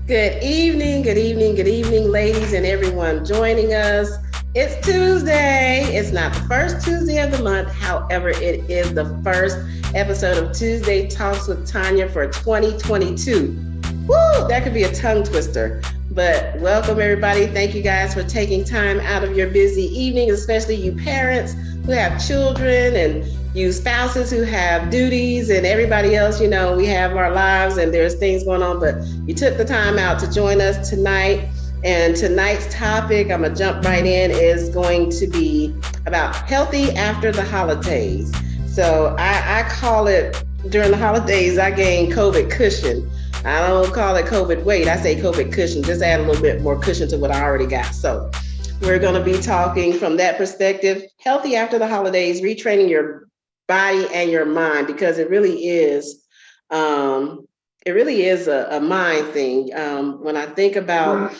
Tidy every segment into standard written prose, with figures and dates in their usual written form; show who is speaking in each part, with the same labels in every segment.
Speaker 1: Good evening, ladies and everyone joining us. It's Tuesday. It's not the first Tuesday of the month. However, it is the first episode of Tuesday Talks with Tonia for 2022. Woo, that could be a tongue twister. But welcome, everybody. Thank you guys for taking time out of your busy evening, especially you parents who have children and you spouses who have duties and everybody else, we have our lives and there's things going on, but you took the time out to join us tonight. And tonight's topic, I'm going to jump right in, is going to be about healthy after the holidays. So I call it, during the holidays, I gain COVID cushion. I don't call it COVID weight. I say COVID cushion. Just add a little bit more cushion to what I already got. So we're going to be talking from that perspective, healthy after the holidays, retraining your body and your mind, because it really is a mind thing. When I think about,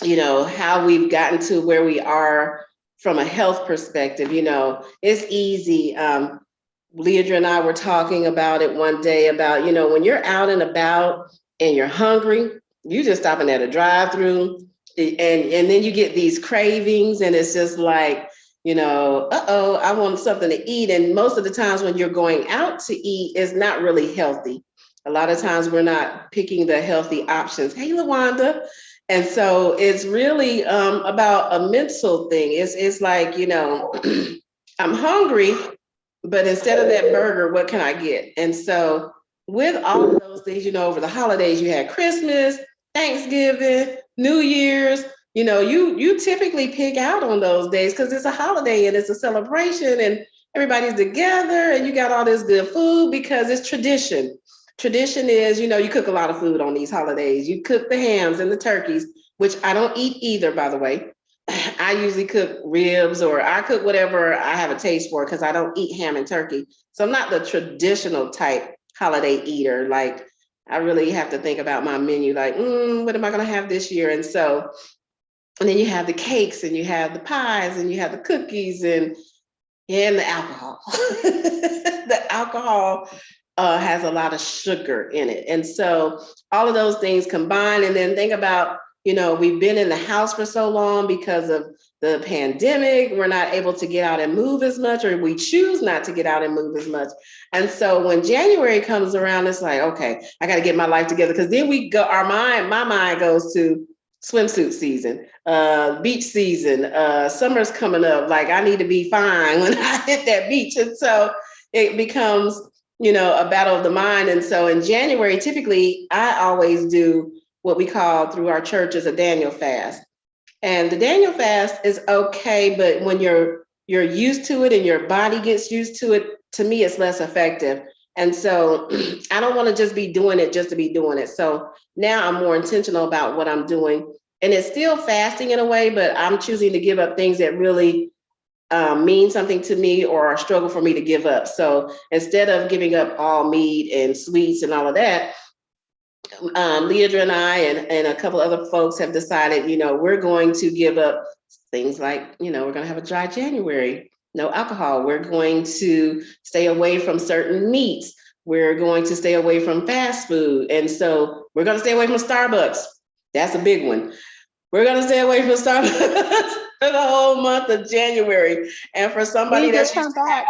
Speaker 1: how we've gotten to where we are from a health perspective, it's easy. Leandra and I were talking about it one day about, when you're out and about and you're hungry, you just stopping at a drive-through and then you get these cravings and it's just like, I want something to eat. And most of the times when you're going out to eat, it's not really healthy. A lot of times we're not picking the healthy options. Hey, LaWanda. And so it's really about a mental thing. It's like, I'm hungry, but instead of that burger, what can I get? And so with all of those things, over the holidays, you had Christmas, Thanksgiving, New Year's. You typically pick out on those days because it's a holiday and it's a celebration and everybody's together and you got all this good food because it's tradition. Tradition is, you cook a lot of food on these holidays. You cook the hams and the turkeys, which I don't eat either, by the way. I usually cook ribs or I cook whatever I have a taste for because I don't eat ham and turkey. So I'm not the traditional type holiday eater. Like I really have to think about my menu, like, what am I going to have this year? And then you have the cakes and you have the pies and you have the cookies and the alcohol. The alcohol has a lot of sugar in it. And so all of those things combined, and then think about, we've been in the house for so long because of the pandemic. We're not able to get out and move as much, or we choose not to get out and move as much. And so when January comes around, it's like, okay, I got to get my life together. Because then my mind goes to swimsuit season, beach season, summer's coming up. Like I need to be fine when I hit that beach. And so it becomes, a battle of the mind. And so in January, typically I always do what we call through our church is a Daniel fast. And the Daniel fast is okay, but when you're used to it and your body gets used to it, to me, it's less effective. And so I don't want to just be doing it just to be doing it. So now I'm more intentional about what I'm doing. And it's still fasting in a way, but I'm choosing to give up things that really mean something to me or are a struggle for me to give up. So instead of giving up all meat and sweets and all of that, Leandra and I and a couple other folks have decided, we're going to give up things like, we're going to have a dry January. No alcohol. We're going to stay away from certain meats. We're going to stay away from fast food. And so we're going to stay away from Starbucks. That's a big one. We're going to stay away from Starbucks for the whole month of January. And for somebody that's used to have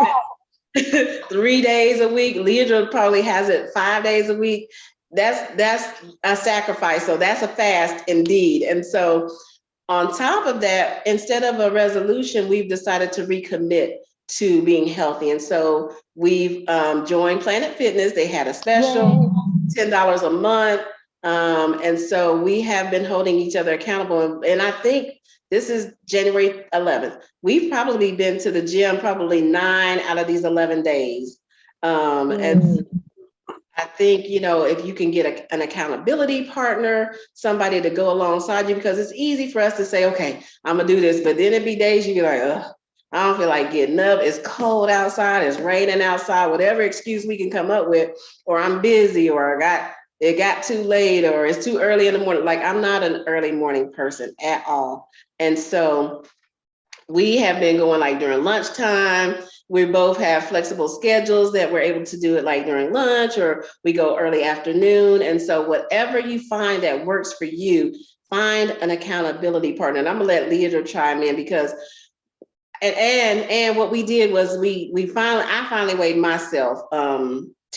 Speaker 1: it 3 days a week, Leandra probably has it 5 days a week. That's a sacrifice. So that's a fast indeed. And so on top of that, instead of a resolution, we've decided to recommit to being healthy. And so we've joined Planet Fitness. They had a special, $10 a month. And so we have been holding each other accountable. And I think this is January 11th. We've probably been to the gym probably 9 out of these 11 days. And I think, if you can get an accountability partner, somebody to go alongside you, because it's easy for us to say, okay, I'm gonna do this. But then it'd be days you be like, I don't feel like getting up. It's cold outside. It's raining outside. Whatever excuse we can come up with, or I'm busy, or it got too late, or it's too early in the morning. Like, I'm not an early morning person at all. And so we have been going like during lunchtime. We both have flexible schedules that we're able to do it like during lunch, or we go early afternoon. And so whatever you find that works for you, find an accountability partner. And I'm gonna let Leandra chime in, because and what we did was I finally weighed myself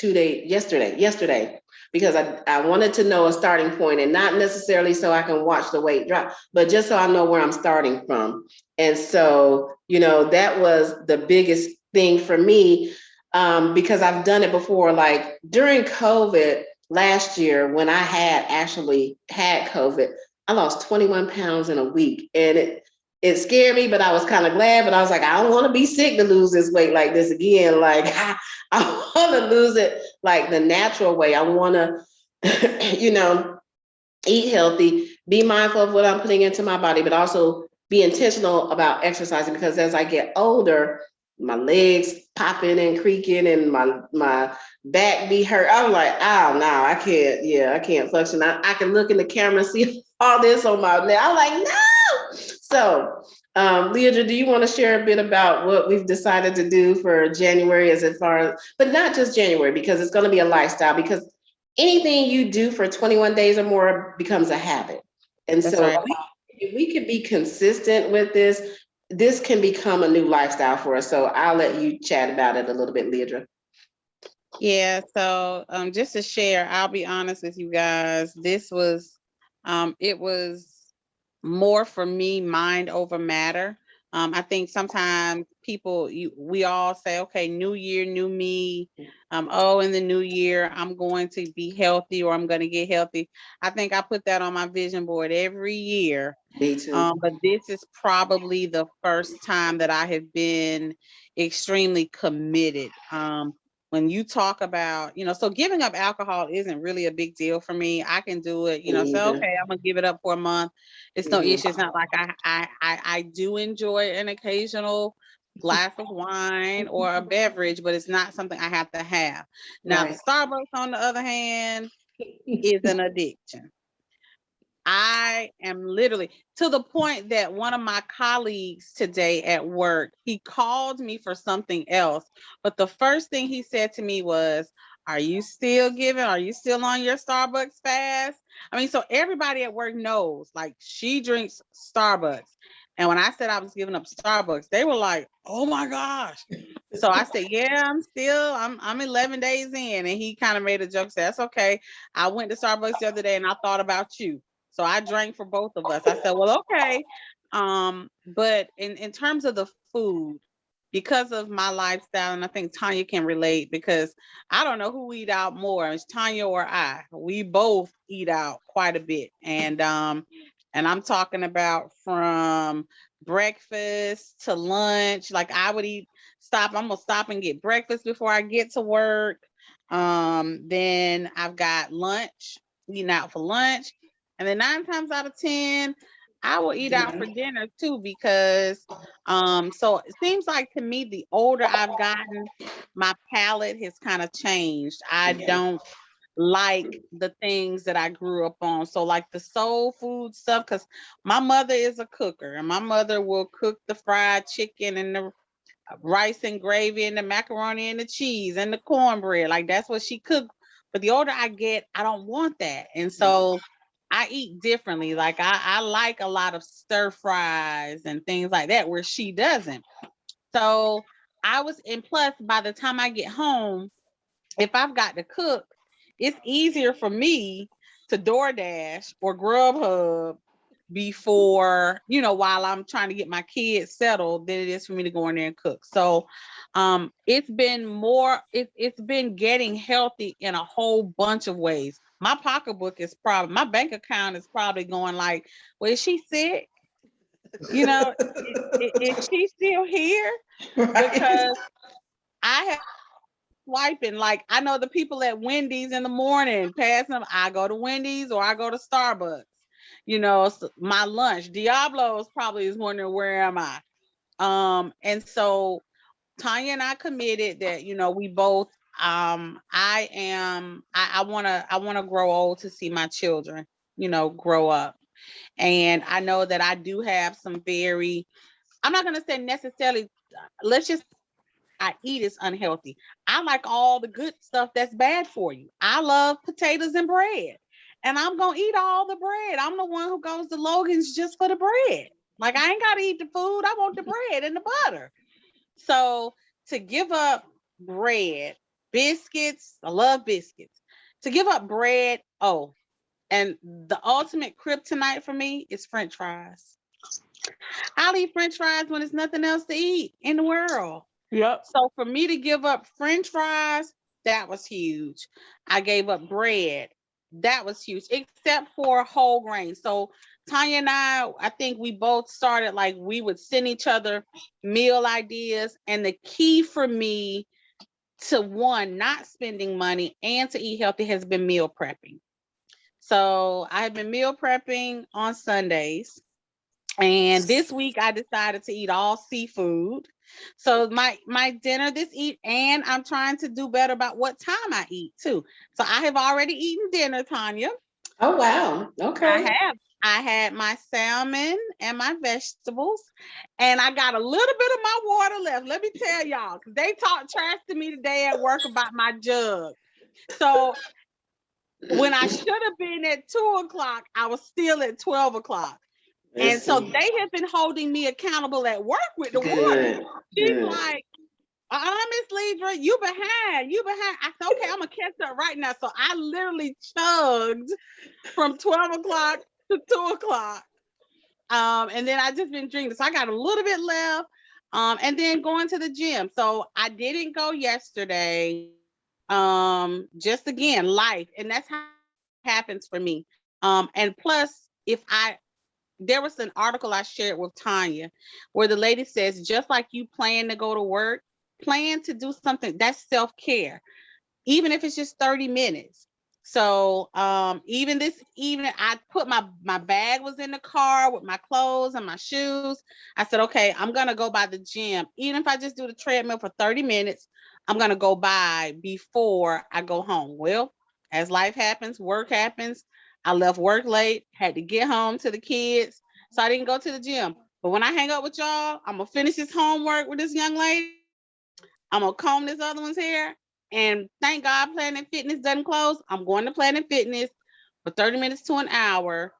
Speaker 1: yesterday, because I wanted to know a starting point, and not necessarily so I can watch the weight drop, but just so I know where I'm starting from. And so, that was the biggest thing for me, because I've done it before. Like during COVID last year, when I actually had COVID, I lost 21 pounds in a week, and it scared me, but I was kind of glad. But I was like, I don't want to be sick to lose this weight like this again. Like, I want to lose it like the natural way. I want to, eat healthy, be mindful of what I'm putting into my body, but also be intentional about exercising, because as I get older, my legs popping and creaking, and my back be hurt. I'm like, oh no, I can't. Yeah, I can't function. I can look in the camera and see all this on my neck. I'm like, no. So, Leandra, do you want to share a bit about what we've decided to do for January, but not just January, because it's going to be a lifestyle, because anything you do for 21 days or more becomes a habit. And
Speaker 2: That's
Speaker 1: so
Speaker 2: right.
Speaker 1: if we could be consistent with this can become a new lifestyle for us. So I'll let you chat about it a little bit, Leandra.
Speaker 2: Yeah, so just to share, I'll be honest with you guys. This was it was more for me mind over matter. I think sometimes we all say, okay, new year, new me. In the new year, I'm going to be healthy, or I'm going to get healthy. I think I put that on my vision board every year.
Speaker 1: Me too.
Speaker 2: But this is probably the first time that I have been extremely committed. When you talk about, so giving up alcohol isn't really a big deal for me. I can do it, say, okay, I'm gonna give it up for a month. It's no issue. It's not like I do enjoy an occasional glass of wine or a beverage, but it's not something I have to have. Now,
Speaker 1: Right.
Speaker 2: the Starbucks, on the other hand, is an addiction. I am literally to the point that one of my colleagues today at work, he called me for something else. But the first thing he said to me was, are you still giving? Are you still on your Starbucks fast? I mean, so everybody at work knows, like, she drinks Starbucks. And when I said I was giving up Starbucks, they were like, oh my gosh. So I said, yeah, I'm 11 days in. And he kind of made a joke, said, that's okay. I went to Starbucks the other day and I thought about you. So I drank for both of us. I said, well, okay. But in terms of the food, because of my lifestyle, and I think Tonia can relate, because I don't know who eat out more, it's Tonia or I. We both eat out quite a bit. And I'm talking about from breakfast to lunch. Like, I'm gonna stop and get breakfast before I get to work. Then I've got lunch, eating out for lunch. And then 9 times out of 10, I will eat out for dinner too, because so it seems like to me, the older I've gotten, my palate has kind of changed. I don't like the things that I grew up on. So like the soul food stuff, because my mother is a cooker, and my mother will cook the fried chicken and the rice and gravy and the macaroni and the cheese and the cornbread. Like, that's what she cooked. But the older I get, I don't want that. And so I eat differently. Like, I like a lot of stir fries and things like that, where she doesn't. So and plus, by the time I get home, if I've got to cook, it's easier for me to DoorDash or Grubhub before, while I'm trying to get my kids settled, than it is for me to go in there and cook. So it's been getting healthy in a whole bunch of ways. My my bank account is probably going like, well, is she sick? Is she still here?
Speaker 1: Right.
Speaker 2: Because I have swiping. Like, I know the people at Wendy's in the morning passing them. I go to Wendy's or I go to Starbucks. So my lunch. Diablo's probably is wondering, where am I? And so Tonia and I committed that, we both, I want to grow old to see my children, grow up. And I know that I do have some I'm not going to say necessarily, let's just, I eat is unhealthy. I like all the good stuff that's bad for you. I love potatoes and bread, and I'm going to eat all the bread. I'm the one who goes to Logan's just for the bread. Like, I ain't got to eat the food. I want the bread and the butter. So to give up bread, biscuits, I love biscuits. To give up bread, and the ultimate kryptonite for me is French fries. I'll eat French fries when there's nothing else to eat in the world.
Speaker 3: Yep.
Speaker 2: So for me to give up French fries, that was huge. I gave up bread. That was huge, except for whole grain. So Tonia and I think we both started, like, we would send each other meal ideas. And the key for me to, one, not spending money and to eat healthy has been meal prepping. So I have been meal prepping on Sundays. And this week I decided to eat all seafood. So my dinner this eat, and I'm trying to do better about what time I eat too. So I have already eaten dinner, Tonia.
Speaker 1: Oh, wow. Okay.
Speaker 2: I had my salmon and my vegetables, and I got a little bit of my water left. Let me tell y'all, because they talked trash to me today at work about my jug. So when I should have been at 2:00, I was still at 12:00. And so they have been holding me accountable at work with the water. She's like, Miss Leidra, you behind. I said, okay, I'm going to catch up right now. So I literally chugged from 12:00 to 2:00. And then I just been drinking. So I got a little bit left. And then going to the gym. So I didn't go yesterday. Just again, life. And that's how it happens for me. And plus, there was an article I shared with Tonia where the lady says, just like you plan to go to work, plan to do something that's self-care, even if it's just 30 minutes. So even this evening, I put my bag was in the car with my clothes and my shoes. I said, okay, I'm going to go by the gym. Even if I just do the treadmill for 30 minutes, I'm going to go by before I go home. Well, as life happens, work happens. I left work late, had to get home to the kids, so I didn't go to the gym. But when I hang up with y'all, I'm going to finish this homework with this young lady. I'm going to comb this other one's hair. And thank God Planet Fitness doesn't close. I'm going to Planet Fitness for 30 minutes to an hour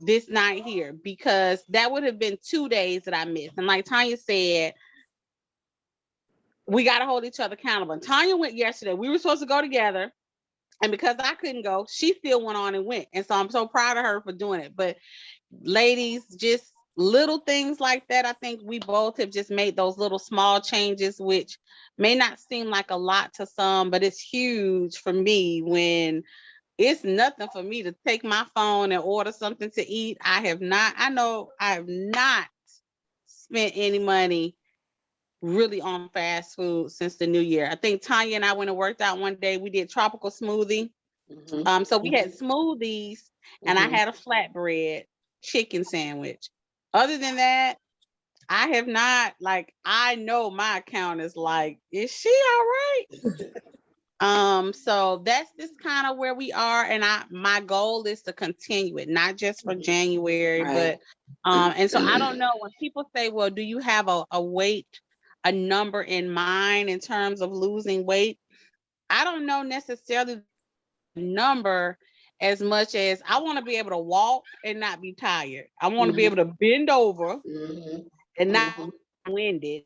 Speaker 2: this night here, because that would have been 2 days that I missed. And like Tonia said, we got to hold each other accountable. And Tonia went yesterday. We were supposed to go together. And because I couldn't go, she still went on and went. And so I'm so proud of her for doing it. But ladies, just little things like that. I think we both have just made those little small changes, which may not seem like a lot to some, but it's huge for me when it's nothing for me to take my phone and order something to eat. I have not spent any money really on fast food since the new year. I think Tonia and I went and worked out one day. We did tropical smoothie. So we had smoothies, and I had a flatbread chicken sandwich. Other than that, I have not, like, I know my account is like, is she all right? So that's just kind of where we are. And my goal is to continue it, not just for January, but and so I don't know, when people say, well, do you have a number in mind in terms of losing weight? I don't know necessarily the number as much as I want to be able to walk and not be tired. I want to be able to bend over and not winded.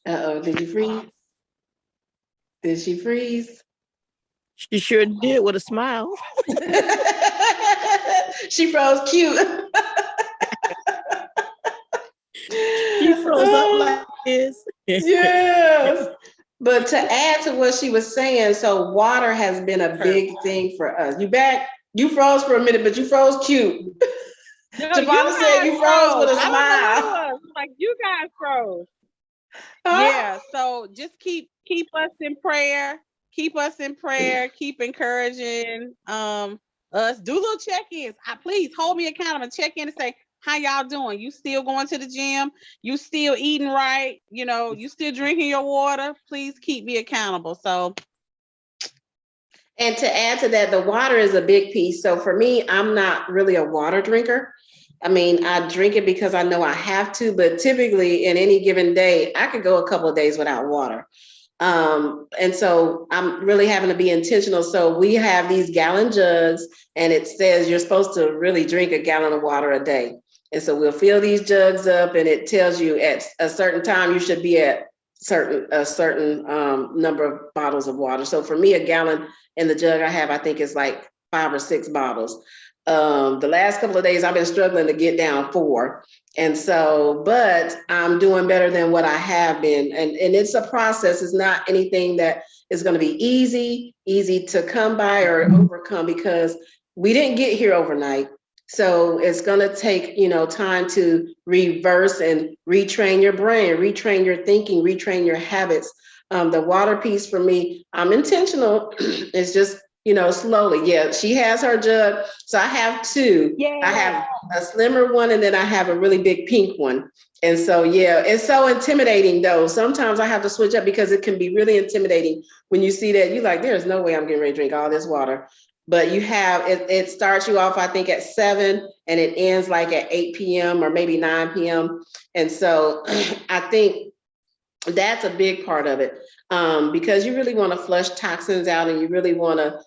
Speaker 1: Uh-oh, did you freeze? Did she freeze?
Speaker 3: She sure did, with a smile.
Speaker 1: She froze cute.
Speaker 3: She froze up like this.
Speaker 1: Yes. But to add to what she was saying, so water has been a big thing for us. You back? You froze for a minute, but you froze cute.
Speaker 2: No,
Speaker 1: Javonna said you froze with a smile.
Speaker 2: Like, you guys froze. Yeah, so just keep us in prayer. Keep us in prayer. Keep encouraging us, do little check-ins. Please hold me accountable, check in and say, how y'all doing? You still going to the gym? You still eating right? You know, you still drinking your water? Please keep me accountable. So,
Speaker 1: and to add to that, the water is a big piece. So for me, I'm not really a water drinker. I mean, I drink it because I know I have to, but typically in any given day, I could go a couple of days without water. And so I'm really having to be intentional. So we have these gallon jugs and it says you're supposed to really drink a gallon of water a day. And so we'll fill these jugs up and it tells you at a certain time you should be at a certain number of bottles of water. So for me, a gallon in the jug I have, I think is like 5 or 6 bottles. The last couple of days I've been struggling to get down 4. And so, but I'm doing better than what I have been. And it's a process. It's not anything that is going to be easy to come by or overcome, because we didn't get here overnight. So it's going to take, time to reverse and retrain your brain, retrain your thinking, retrain your habits. The water piece for me, I'm intentional. It's just, slowly. Yeah, she has her jug. So I have 2. Yeah. I have a slimmer one and then I have a really big pink one. And so, yeah, it's so intimidating though. Sometimes I have to switch up because it can be really intimidating when you see that. You're like, there's no way I'm getting ready to drink all this water. But you have, it starts you off, I think, at 7 and it ends like at 8 p.m. or maybe 9 p.m. And so I think that's a big part of it, because you really want to flush toxins out and you really want to,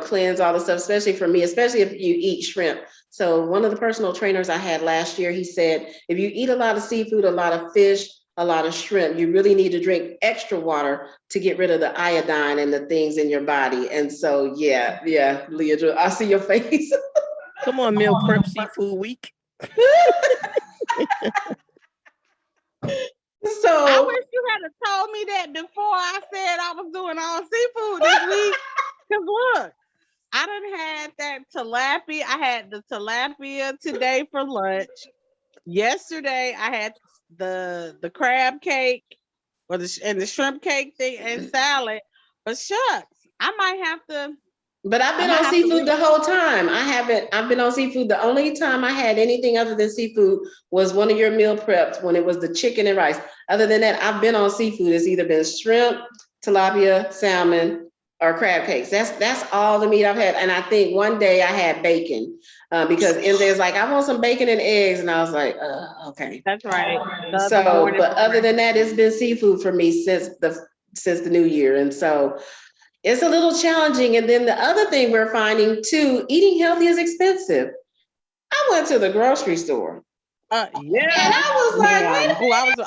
Speaker 1: cleanse all the stuff, especially for me, especially if you eat shrimp. So one of the personal trainers I had last year, he said, if you eat a lot of seafood, a lot of fish, a lot of shrimp, you really need to drink extra water to get rid of the iodine and the things in your body. And so, yeah, Leah, I see your face.
Speaker 3: Come on, meal prep seafood week.
Speaker 1: So
Speaker 2: I wish you had told me that before I said I was doing all seafood this week. Because look, I done had that tilapia. I had the tilapia today for lunch. Yesterday I had the crab cake and the shrimp cake thing and salad. But shucks, I might have to.
Speaker 1: But I've been on seafood the whole time. I've been on seafood. The only time I had anything other than seafood was one of your meal preps when it was the chicken and rice. Other than that, I've been on seafood. It's either been shrimp, tilapia, salmon, or crab cakes. That's all the meat I've had. And I think one day I had bacon because MJ was like, I want some bacon and eggs. And I was like, okay.
Speaker 2: That's right.
Speaker 1: So, but other than that, it's been seafood for me since the new year. And so it's a little challenging. And then the other thing we're finding too, eating healthy is expensive. I went to the grocery store.
Speaker 2: Yeah.
Speaker 1: And I was like,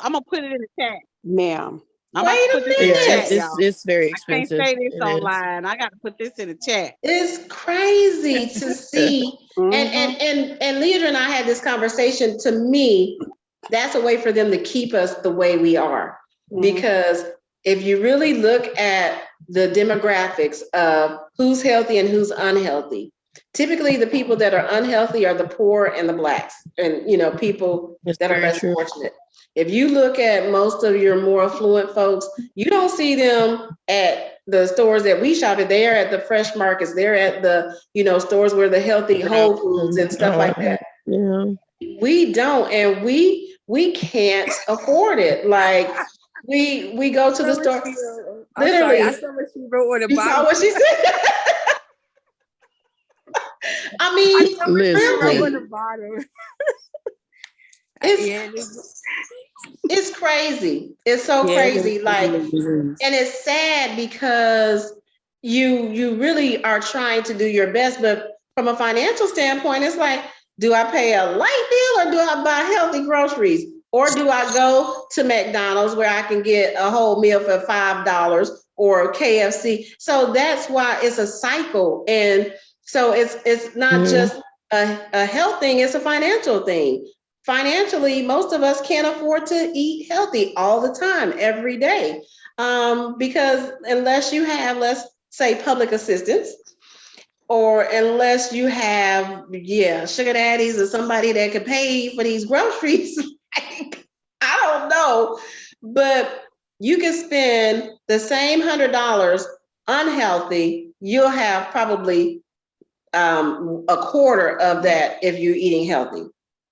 Speaker 2: I'm going to put it in the chat.
Speaker 3: Ma'am.
Speaker 1: Wait a minute.
Speaker 3: It's very expensive.
Speaker 2: I can't say this online. I got to put this in the chat.
Speaker 1: It's crazy to see. And Leandra and I had this conversation. To me, that's a way for them to keep us the way we are. Because if you really look at the demographics of who's healthy and who's unhealthy, typically the people that are unhealthy are the poor and the Blacks and, people that are less fortunate. If you look at most of your more affluent folks, you don't see them at the stores that we shop at. They're at the fresh markets. They're at the, stores where the healthy Whole Foods and stuff like that.
Speaker 3: Yeah.
Speaker 1: We don't, and we can't afford it. Like we go to the store. Literally,
Speaker 3: I saw what she wrote on the
Speaker 1: you
Speaker 3: bottom.
Speaker 1: saw what she said. I mean, it's crazy. It's so crazy. Like, and it's sad because you really are trying to do your best, but from a financial standpoint, it's like, do I pay a light bill or do I buy healthy groceries? Or do I go to McDonald's where I can get a whole meal for $5 or KFC? So that's why it's a cycle. And so it's not just a health thing, it's a financial thing. Financially, most of us can't afford to eat healthy all the time, every day. Because unless you have, let's say, public assistance, or unless you have, sugar daddies or somebody that could pay for these groceries, I don't know, but you can spend the same $100 unhealthy. You'll have probably a quarter of that if you're eating healthy.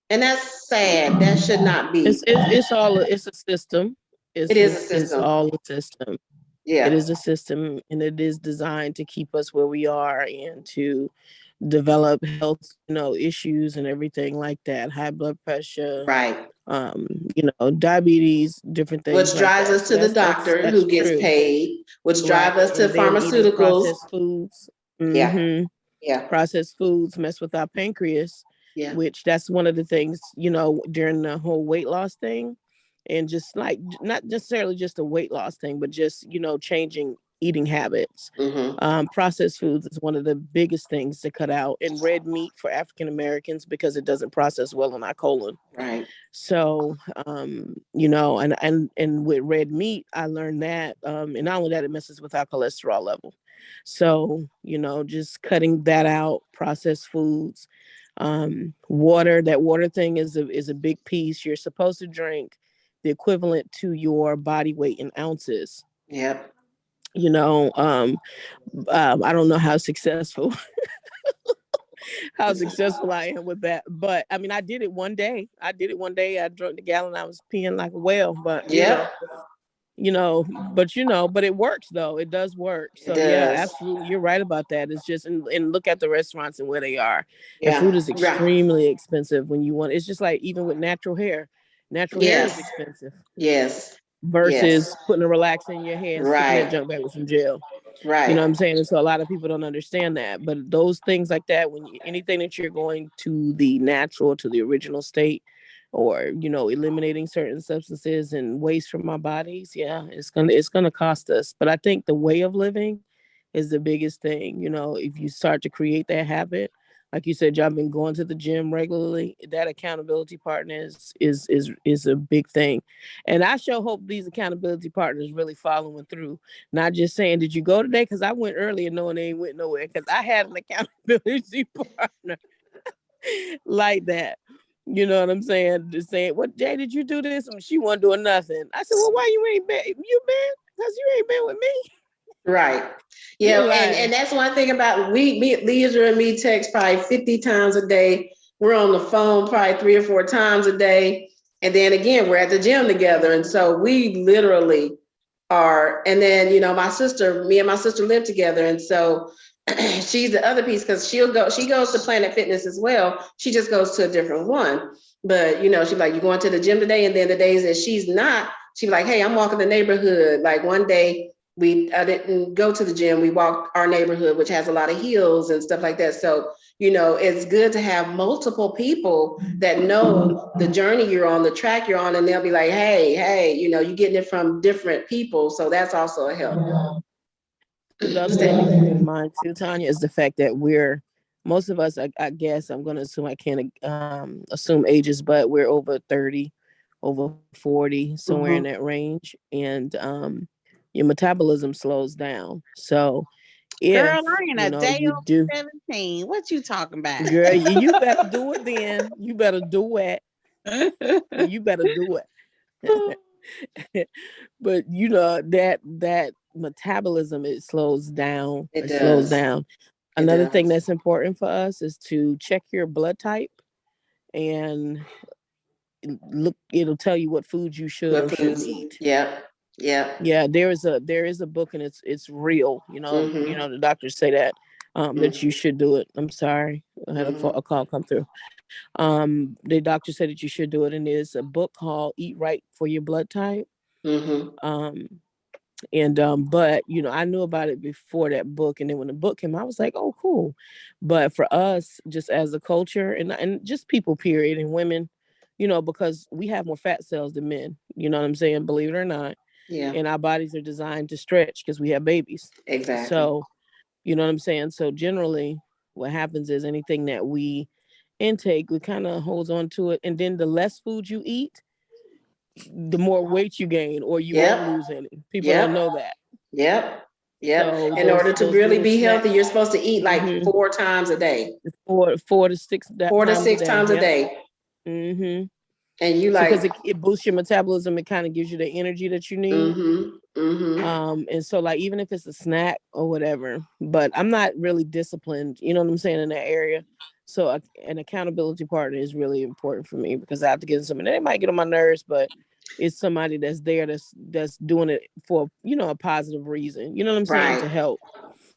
Speaker 1: And that's sad. That should not be.
Speaker 3: It's a system.
Speaker 1: It is a system.
Speaker 3: It's all a system.
Speaker 1: Yeah.
Speaker 3: It is a system, and it is designed to keep us where we are and to develop health, issues and everything like that. High blood pressure,
Speaker 1: right.
Speaker 3: Diabetes, different things.
Speaker 1: Which drives us to the doctor who gets paid, which drives us to pharmaceuticals.
Speaker 3: Processed foods.
Speaker 1: Mm-hmm. Yeah.
Speaker 3: Processed foods mess with our pancreas. Yeah. Which that's one of the things, during the whole weight loss thing. And just like, not necessarily just a weight loss thing, but just, changing eating habits. Mm-hmm. Processed foods is one of the biggest things to cut out. And red meat for African Americans, because it doesn't process well in our colon.
Speaker 1: Right.
Speaker 3: So, and with red meat, I learned that, and not only that, it messes with our cholesterol level. So, just cutting that out, processed foods, water, that water thing is a big piece. You're supposed to drink the equivalent to your body weight in ounces.
Speaker 1: Yep.
Speaker 3: I don't know how successful I am with that, but I mean, I did it one day. I drank the gallon. I was peeing like a whale, but but it works though. It does work. So yeah, absolutely. You're right about that. It's just, and look at the restaurants and where they are. Yeah. And food is extremely expensive when you want, it's just like, even with natural hair hair is expensive.
Speaker 1: Yes.
Speaker 3: Versus putting a relaxer in your hair and sticking that junk back with some gel.
Speaker 1: Right.
Speaker 3: You know what I'm saying? And so a lot of people don't understand that. But those things like that, anything that you're going to the natural, to the original state, or, eliminating certain substances and waste from our bodies, it's gonna cost us. But I think the way of living is the biggest thing. If you start to create that habit, like you said, y'all been going to the gym regularly, that accountability partner is a big thing. And I sure hope these accountability partners really following through, not just saying, did you go today? Because I went earlier knowing they ain't went nowhere, because I had an accountability partner like that. You know what I'm saying? Just saying, what, Jay, did you do this? And she wasn't doing nothing. I said, well, why you ain't been? You been? Because you ain't been with me.
Speaker 1: Right. Yeah. And that's one thing about Leisure and me text probably 50 times a day. We're on the phone probably 3 or 4 times a day. And then again, we're at the gym together. And so we literally are. And then, me and my sister live together. And so she's the other piece, because she goes to Planet Fitness as well. She just goes to a different one. But, she's like, you going to the gym today? And then the days that she's not, she's like, hey, I'm walking the neighborhood. Like one day, I didn't go to the gym. We walked our neighborhood, which has a lot of hills and stuff like that. So, it's good to have multiple people that know the journey you're on, the track you're on, and they'll be like, hey, you're getting it from different people. So that's also a help.
Speaker 3: The other thing to keep in mind too, Tonia, is the fact that most of us, I guess, I'm going to assume, I can't assume ages, but we're over 30, over 40, somewhere in that range. And, your metabolism slows down. So
Speaker 2: girl, I ain't a day over 17. What you talking about?
Speaker 3: Girl, you better do it then. You better do it. You better do it. But that metabolism, it slows down. It slows down. Another thing that's important for us is to check your blood type, and look, it'll tell you what foods you should or shouldn't eat. Yeah, there is a book, and it's real. The doctors say that that you should do it. I'm sorry, I had a call come through. The doctor said that you should do it, and there's a book called Eat Right for Your Blood Type. But I knew about it before that book, and then when the book came, I was like, oh, cool. But for us, just as a culture, and just people, period, and women, because we have more fat cells than men. You know what I'm saying? Believe it or not. Yeah. And our bodies are designed to stretch because we have babies.
Speaker 1: Exactly.
Speaker 3: So, you know what I'm saying? So generally what happens is anything that we intake, we kind of holds on to it. And then the less food you eat, the more weight you gain, or you won't lose any. People don't know that.
Speaker 1: Yep. So in order to really be healthy, you're supposed to eat like 4 times a day.
Speaker 3: 4 to 6
Speaker 1: times a day.
Speaker 3: Mm-hmm.
Speaker 1: And you
Speaker 3: because it boosts your metabolism. It kind of gives you the energy that you need. And so like, even if it's a snack or whatever, but I'm not really disciplined, you know what I'm saying, in that area. So an accountability partner is really important for me, because I have to get somebody. They might get on my nerves, but it's somebody that's there, that's doing it for, you know, a positive reason. You know what I'm saying? To help.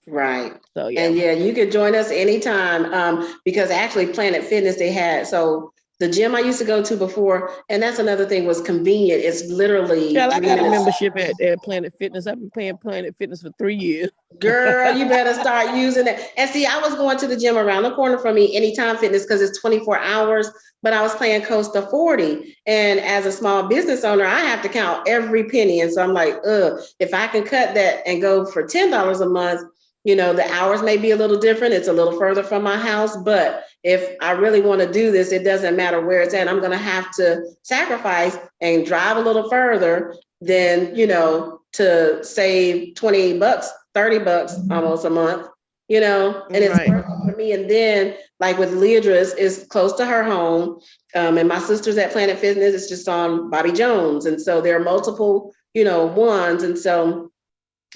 Speaker 1: Right.
Speaker 3: So yeah.
Speaker 1: And yeah, you could join us anytime, because actually Planet Fitness, they had, so the gym I used to go to before, and that's another thing, was convenient. It's literally.
Speaker 3: Yeah, I got a membership at Planet Fitness. I've been paying Planet Fitness for 3 years.
Speaker 1: Girl, you better start using it. And see, I was going to the gym around the corner from me, Anytime Fitness, because it's 24 hours, but I was paying close to 40. And as a small business owner, I have to count every penny. And so I'm like, if I can cut that and go for $10 a month, you know, the hours may be a little different. It's a little further from my house, but if I really want to do this, it doesn't matter where it's at. I'm going to have to sacrifice and drive a little further than, you know, to save $20, $30 almost a month, you know, and it's working for me. And then like with Leadra's, is close to her home. And my sister's at Planet Fitness, it's just on Bobby Jones. And so there are multiple, you know, ones. And so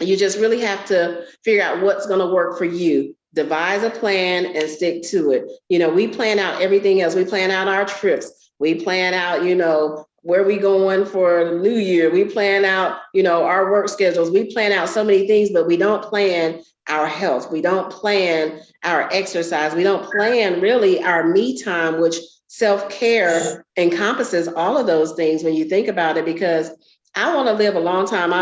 Speaker 1: you just really have to figure out what's going to work for you. Devise a plan and stick to it. You know, we plan out everything else. We plan out our trips. We plan out, you know, where we going for the new year. We plan out, you know, our work schedules. We plan out so many things, but we don't plan our health. We don't plan our exercise. We don't plan really our me time, which self-care encompasses all of those things when you think about it, because I want to live a long time.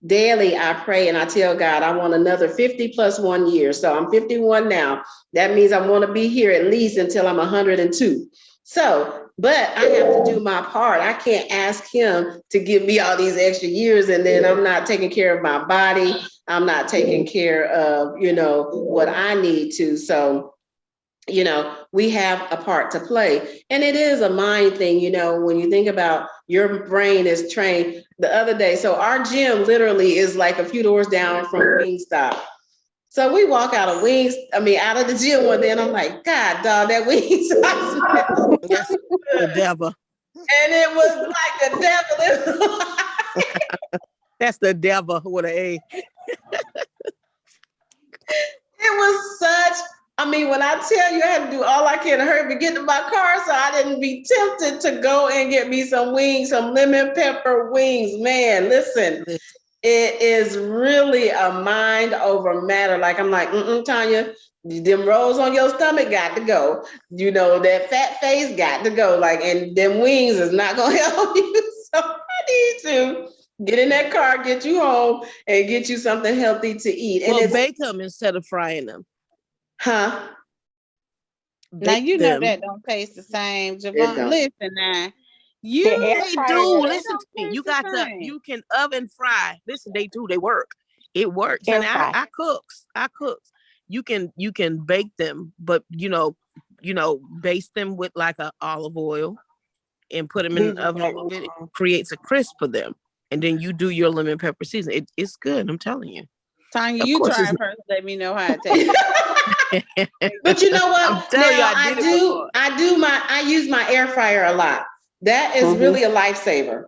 Speaker 1: Daily, I pray and I tell God, I want another 50 plus 1 year. So I'm 51 now. That means I want to be here at least until I'm 102. So, but I have to do my part. I can't ask him to give me all these extra years and then I'm not taking care of my body. I'm not taking care of, you know, what I need to. So, you know, we have a part to play. And it is a mind thing, you know, when you think about your brain is trained. The other day, so our gym literally is like a few doors down from Wingstop. So we walk out of the gym one day and I'm like, God, dog, that Wingstop.
Speaker 3: Yes, the devil.
Speaker 1: And it was like the devil.
Speaker 3: That's the devil with an A.
Speaker 1: It was such, when I tell you I had to do all I can to hurry to get to my car so I didn't be tempted to go and get me some wings, some lemon pepper wings. Man, listen, it is really a mind over matter. Like, I'm like, Tonia, them rolls on your stomach got to go. You know, that fat face got to go. Like, and them wings is not going to help you. So I need to get in that car, get you home, and get you something healthy to eat. And
Speaker 3: well, bake them instead of frying them.
Speaker 1: Huh?
Speaker 2: Now you know that don't taste the same, Javon. Listen now.
Speaker 3: They do. Listen to me. You can oven fry. Listen, they do. They work. It works. And I cooks. You can bake them, but you know, baste them with like a olive oil and put them in the oven a little bit. It creates a crisp for them. And then you do your lemon pepper season. It's good. I'm telling you.
Speaker 2: Tonia, you try first. Let me know how it tastes.
Speaker 1: But you know what? I use my air fryer a lot. That is really a lifesaver,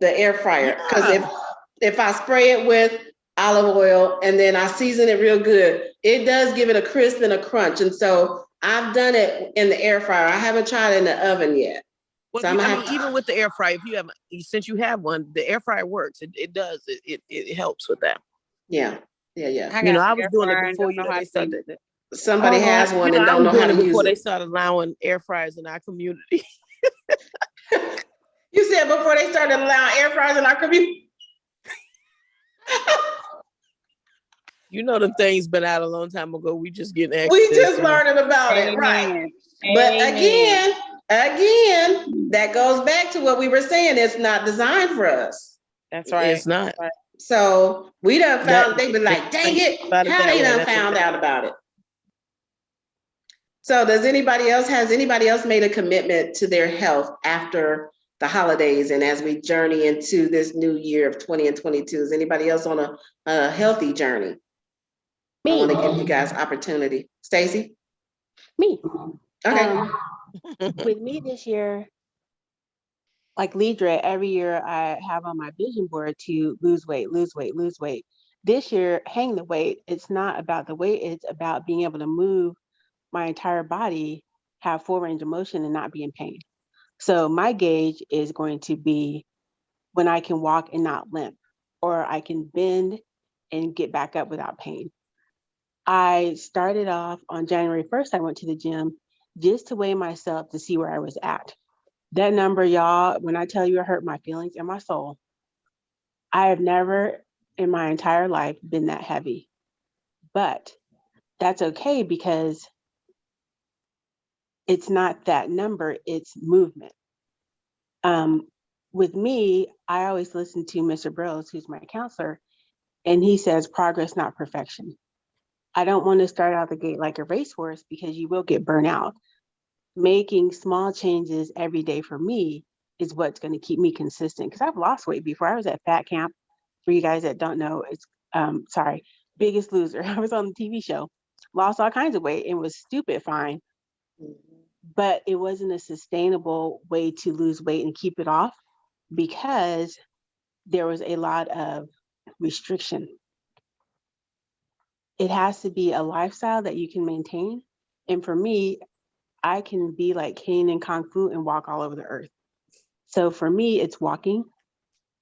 Speaker 1: the air fryer. Because if I spray it with olive oil and then I season it real good, it does give it a crisp and a crunch. And so I've done it in the air fryer. I haven't tried it in the oven yet.
Speaker 3: Well, so even with the air fryer, since you have one, the air fryer works. It does. It helps with that.
Speaker 1: Yeah.
Speaker 3: I was doing it before they started.
Speaker 1: Somebody has one and don't know how to use it.
Speaker 3: Before they started allowing air fryers in our community.
Speaker 1: You said before they started allowing air fryers in our community.
Speaker 3: You know, the thing's been out a long time ago. We just getting access.
Speaker 1: We just learning about it, right? But again, that goes back to what we were saying. It's not designed for us.
Speaker 2: That's right.
Speaker 3: It's not.
Speaker 1: So we done found. They be like, dang it! How they done found out about it? So has anybody else made a commitment to their health after the holidays and as we journey into this new year of 20 and 22? Is anybody else on a healthy journey? Me. I want to give you guys opportunity. Stacey?
Speaker 4: Me.
Speaker 1: Okay.
Speaker 4: With me this year, like Lidra, every year I have on my vision board to lose weight, lose weight, lose weight. This year, hang the weight. It's not about the weight. It's about being able to move my entire body, have full range of motion and not be in pain. So my gauge is going to be when I can walk and not limp, or I can bend and get back up without pain. I started off on January 1st, I went to the gym just to weigh myself to see where I was at. That number, y'all, when I tell you it hurt my feelings and my soul, I have never in my entire life been that heavy. But that's okay because it's not that number, it's movement. With me, I always listen to Mr. Bros, who's my counselor, and he says progress, not perfection. I don't want to start out the gate like a racehorse because you will get burnt out. Making small changes every day for me is what's going to keep me consistent because I've lost weight before. I was at fat camp. For you guys that don't know, it's Biggest Loser. I was on the TV show, lost all kinds of weight and was stupid fine, but it wasn't a sustainable way to lose weight and keep it off because there was a lot of restriction. It has to be a lifestyle that you can maintain. And for me, I can be like Caine in Kung Fu and walk all over the earth. So for me, it's walking,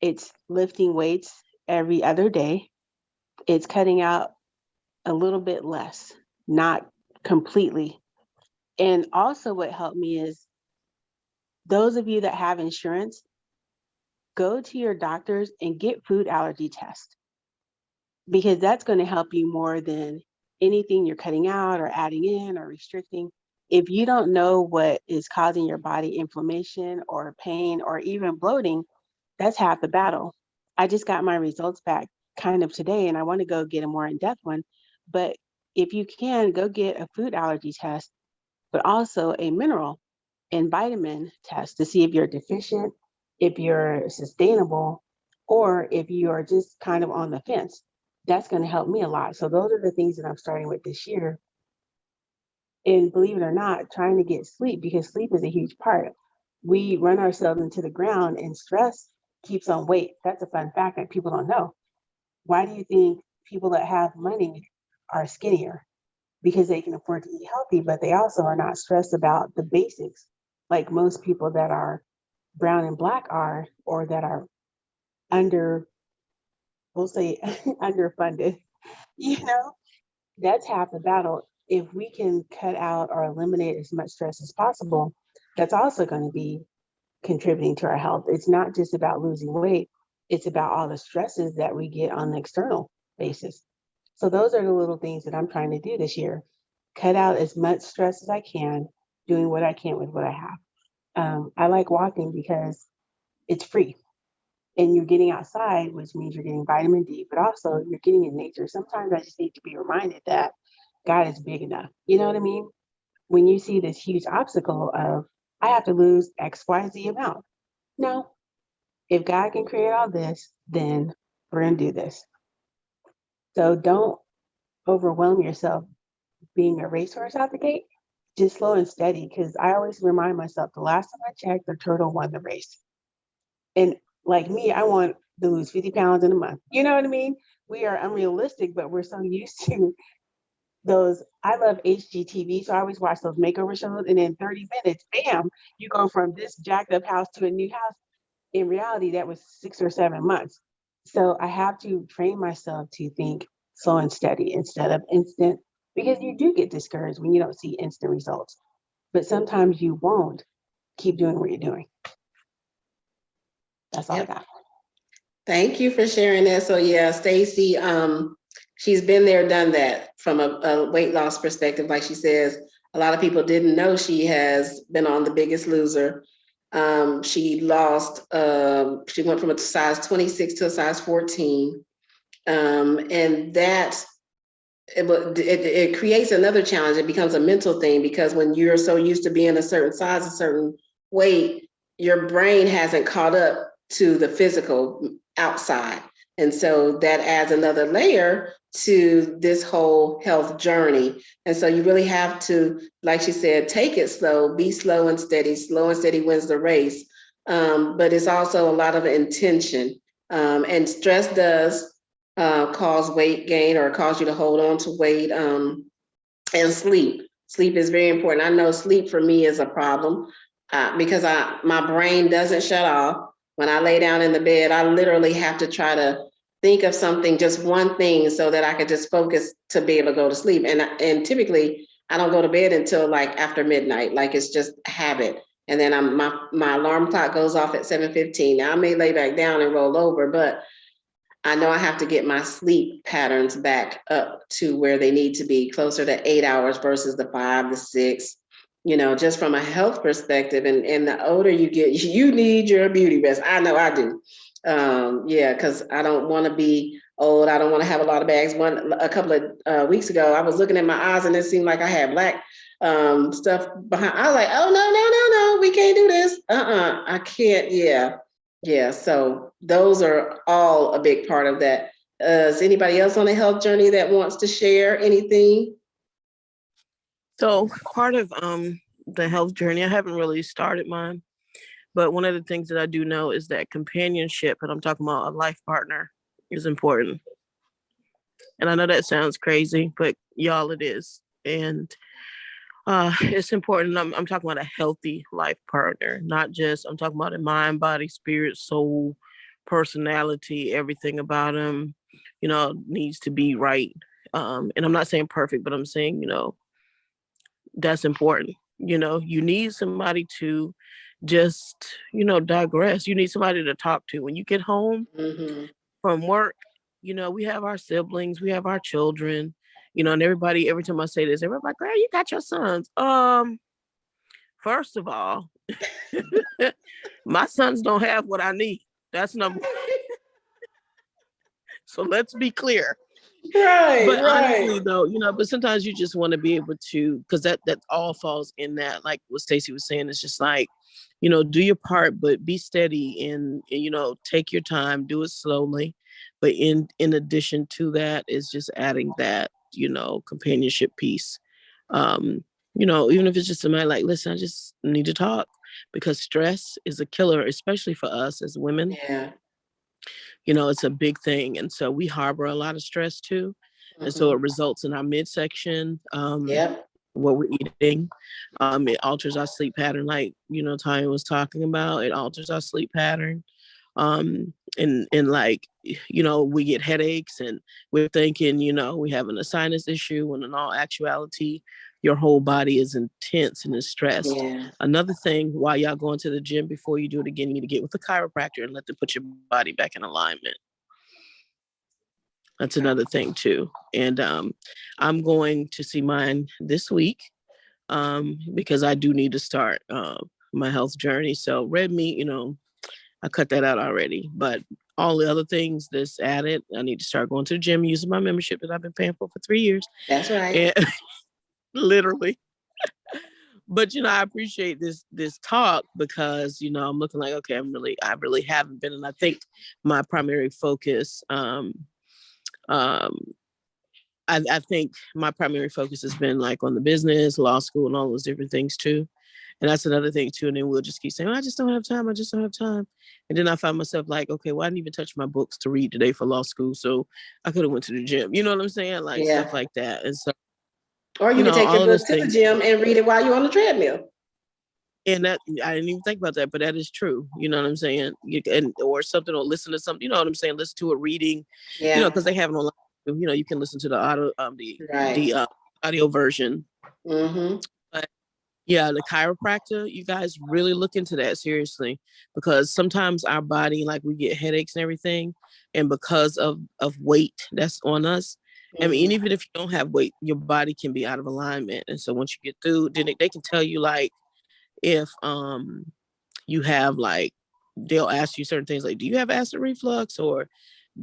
Speaker 4: it's lifting weights every other day, it's cutting out a little bit less, not completely. And also what helped me is those of you that have insurance, go to your doctors and get food allergy tests because that's going to help you more than anything you're cutting out or adding in or restricting. If you don't know what is causing your body inflammation or pain or even bloating, that's half the battle. I just got my results back kind of today and I want to go get a more in-depth one. But if you can, go get a food allergy test, but also a mineral and vitamin test to see if you're deficient, if you're sustainable, or if you are just kind of on the fence. That's going to help me a lot. So those are the things that I'm starting with this year. And believe it or not, trying to get sleep, because sleep is a huge part. We run ourselves into the ground and stress keeps on weight. That's a fun fact that people don't know. Why do you think people that have money are skinnier? Because they can afford to eat healthy, but they also are not stressed about the basics like most people that are brown and black are, or that are we'll say underfunded. That's half the battle. If we can cut out or eliminate as much stress as possible, that's also going to be contributing to our health. It's not just about losing weight, it's about all the stresses that we get on the external basis. So those are the little things that I'm trying to do this year. Cut out as much stress as I can, doing what I can with what I have. I like walking because it's free and you're getting outside, which means you're getting vitamin D, but also you're getting in nature. Sometimes I just need to be reminded that God is big enough. You know what I mean? When you see this huge obstacle of, I have to lose X, Y, Z amount. No, if God can create all this, then we're going to do this. So don't overwhelm yourself being a racehorse out the gate. Just slow and steady, because I always remind myself the last time I checked, the turtle won the race. And like me, I want to lose 50 pounds in a month. You know what I mean? We are unrealistic, but we're so used to those. I love HGTV, so I always watch those makeover shows, and in 30 minutes, bam, you go from this jacked up house to a new house. In reality, that was 6 or 7 months. So I have to train myself to think slow and steady instead of instant, because you do get discouraged when you don't see instant results. But sometimes you won't. Keep doing what you're doing. That's all I got.
Speaker 1: Thank you for sharing that. So yeah, Stacy, she's been there, done that from a weight loss perspective. Like she says, a lot of people didn't know she has been on The Biggest Loser. She lost, she went from a size 26 to a size 14. And that, it creates another challenge. It becomes a mental thing, because when you're so used to being a certain size, a certain weight, your brain hasn't caught up to the physical outside. And so that adds another layer to this whole health journey. And so you really have to, like she said, take it slow, be slow and steady. Slow and steady wins the race. but it's also a lot of intention. And stress does cause weight gain or cause you to hold on to weight. And sleep. Sleep is very important. I know sleep for me is a problem because my brain doesn't shut off. When I lay down in the bed, I literally have to try to think of something, just one thing, so that I could just focus to be able to go to sleep. And typically, I don't go to bed until like after midnight. Like it's just habit. And then my alarm clock goes off at 7:15. Now I may lay back down and roll over, but I know I have to get my sleep patterns back up to where they need to be, closer to 8 hours versus the 5 to 6, just from a health perspective. And the older you get, you need your beauty rest. I know I do. Because I don't want to be old. I don't want to have a lot of bags. A couple of weeks ago, I was looking at my eyes and it seemed like I had black stuff behind. I was like, oh, no, we can't do this. I can't. Yeah. So those are all a big part of that. Is anybody else on a health journey that wants to share anything?
Speaker 3: So part of the health journey, I haven't really started mine, but one of the things that I do know is that companionship, and I'm talking about a life partner, is important. And I know that sounds crazy, but y'all, it is. And it's important. I'm talking about a healthy life partner, not just, I'm talking about a mind, body, spirit, soul, personality, everything about them, needs to be right. And I'm not saying perfect, but I'm saying, that's important. You need somebody to just, digress. You need somebody to talk to. When you get home from work, we have our siblings, we have our children, and everybody, every time I say this, everybody's like, girl, you got your sons. First of all, my sons don't have what I need. That's number one. So let's be clear.
Speaker 1: Right.
Speaker 3: But honestly, though, but sometimes you just want to be able to, because that all falls in that, like what Stacey was saying, it's just like, do your part, but be steady and take your time, do it slowly. But in addition to that is just adding that, companionship piece. Even if it's just somebody like, listen, I just need to talk, because stress is a killer, especially for us as women.
Speaker 1: Yeah.
Speaker 3: It's a big thing. And so we harbor a lot of stress too. And so it results in our midsection, what we're eating. It alters our sleep pattern, like, Tonia was talking about. It alters our sleep pattern. And like, we get headaches and we're thinking, we having a sinus issue, when in all actuality, your whole body is intense and is stressed.
Speaker 1: Yeah.
Speaker 3: Another thing, while y'all going to the gym, before you do it again, you need to get with a chiropractor and let them put your body back in alignment. That's another thing too. And I'm going to see mine this week because I do need to start my health journey. So red meat, I cut that out already. But all the other things that's added, I need to start going to the gym, using my membership that I've been paying for 3 years.
Speaker 1: That's right.
Speaker 3: And literally. But I appreciate this talk, because I'm looking like, okay, I really haven't been, and I think my primary focus I think my primary focus has been like on the business, law school, and all those different things too. And that's another thing too. And then we'll just keep saying, I just don't have time. I just don't have time. And then I find myself like, okay, well, I didn't even touch my books to read today for law school. So I could have went to the gym. You know what I'm saying? Like stuff like that. And so,
Speaker 1: or you can take your books to the gym and read it while you're on the treadmill.
Speaker 3: And that, I didn't even think about that, but that is true. You know what I'm saying? Or something, or listen to something, you know what I'm saying? Listen to a reading, because they have it online. You can listen to the audio version. But yeah, the chiropractor, you guys really look into that seriously, because sometimes our body, like we get headaches and everything, and because of weight that's on us. I mean, even if you don't have weight, your body can be out of alignment. And so once you get through, then they can tell you, like, if you have, like, they'll ask you certain things like, do you have acid reflux, or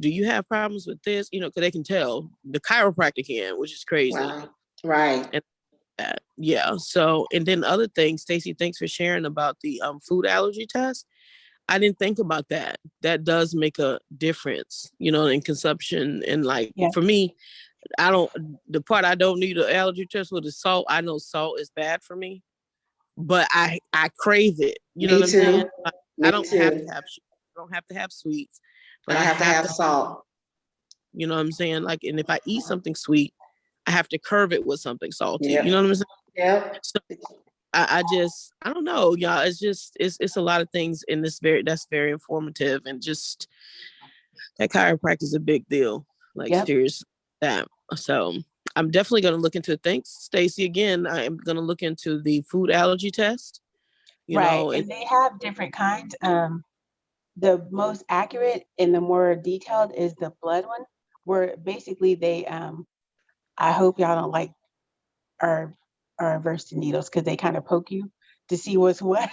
Speaker 3: do you have problems with this? Because they can tell. The chiropractor can, which is crazy.
Speaker 1: Wow. Right.
Speaker 3: And that, yeah. So, and then other things, Stacey, thanks for sharing about the food allergy test. I didn't think about that. That does make a difference, in consumption. And like, for me, the part I don't need an allergy test with is salt. I know salt is bad for me, but I crave it. You know what I'm saying?
Speaker 1: Me
Speaker 3: I don't have to
Speaker 1: too.
Speaker 3: have I don't have to have sweets,
Speaker 1: I
Speaker 3: but I
Speaker 1: have to
Speaker 3: have
Speaker 1: have
Speaker 3: to,
Speaker 1: salt.
Speaker 3: you know what I'm saying? Like, and if I eat something sweet, I have to curve it with something salty.
Speaker 1: Yep.
Speaker 3: You know what I'm saying?
Speaker 1: Yep.
Speaker 3: So I don't know, y'all. It's just it's a lot of things in this that's very informative, and just that chiropractic is a big deal. Like,
Speaker 4: Yep.
Speaker 3: serious that. So I'm definitely gonna look into it. Thanks, Stacy. Again, I am gonna look into the food allergy test. You
Speaker 4: Right.
Speaker 3: know,
Speaker 4: And they have different kinds. The most accurate and the more detailed is the blood one, where basically they I hope y'all don't like are averse to needles because they kind of poke you to see what's what.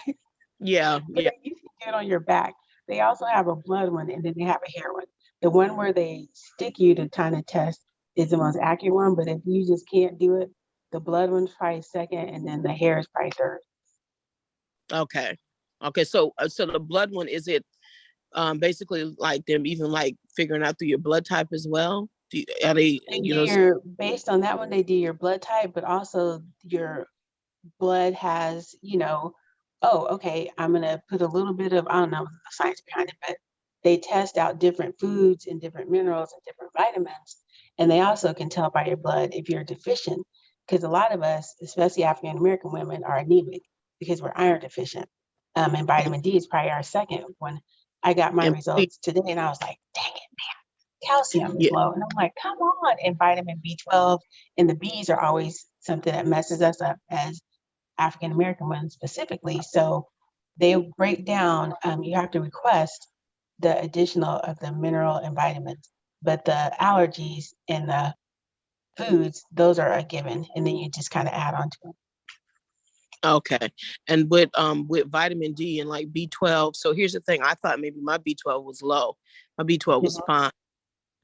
Speaker 3: yeah,
Speaker 4: But
Speaker 3: yeah.
Speaker 4: you can get on your back. They also have a blood one, and then they have a hair one. The one where they stick you to kind of test is the most accurate one. But if you just can't do it, the blood one's probably second, and then the hair is probably third.
Speaker 3: Okay. Okay. So so the blood one, is it basically like them even like figuring out through your blood type as well? Are they,
Speaker 4: They
Speaker 3: you
Speaker 4: do
Speaker 3: know?
Speaker 4: your based on that one. They do your blood type, but also your blood has, oh, okay, I'm gonna put a little bit of, I don't know the science behind it, but they test out different foods and different minerals and different vitamins. And they also can tell by your blood if you're deficient, because a lot of us, especially African American women, are anemic because we're iron deficient. And vitamin D is probably our second one. I got my
Speaker 3: And
Speaker 4: results today and I was like, dang it, calcium is
Speaker 3: yeah.
Speaker 4: low. And I'm like, come on. And vitamin B12 and the Bs are always something that messes us up as African American women specifically. So they break down, you have to request the additional of the mineral and vitamins, but the allergies and the foods, those are a given. And then you just kind of add on to them.
Speaker 3: Okay. And with vitamin D and like B12. So here's the thing. I thought maybe my B12 was low. My B12 was fine.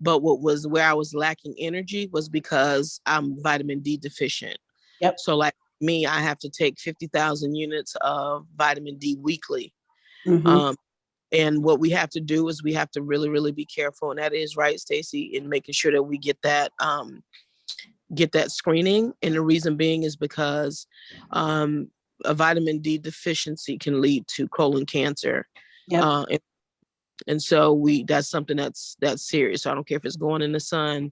Speaker 3: But where I was lacking energy was because I'm vitamin D deficient.
Speaker 4: Yep.
Speaker 3: So like me, I have to take 50,000 units of vitamin D weekly.
Speaker 4: Mm-hmm.
Speaker 3: And what we have to do is we have to really, really be careful. And that is right, Stacy, in making sure that we get that screening. And the reason being is because a vitamin D deficiency can lead to colon cancer.
Speaker 4: Yep.
Speaker 3: And so that's something that's serious. So I don't care if it's going in the sun,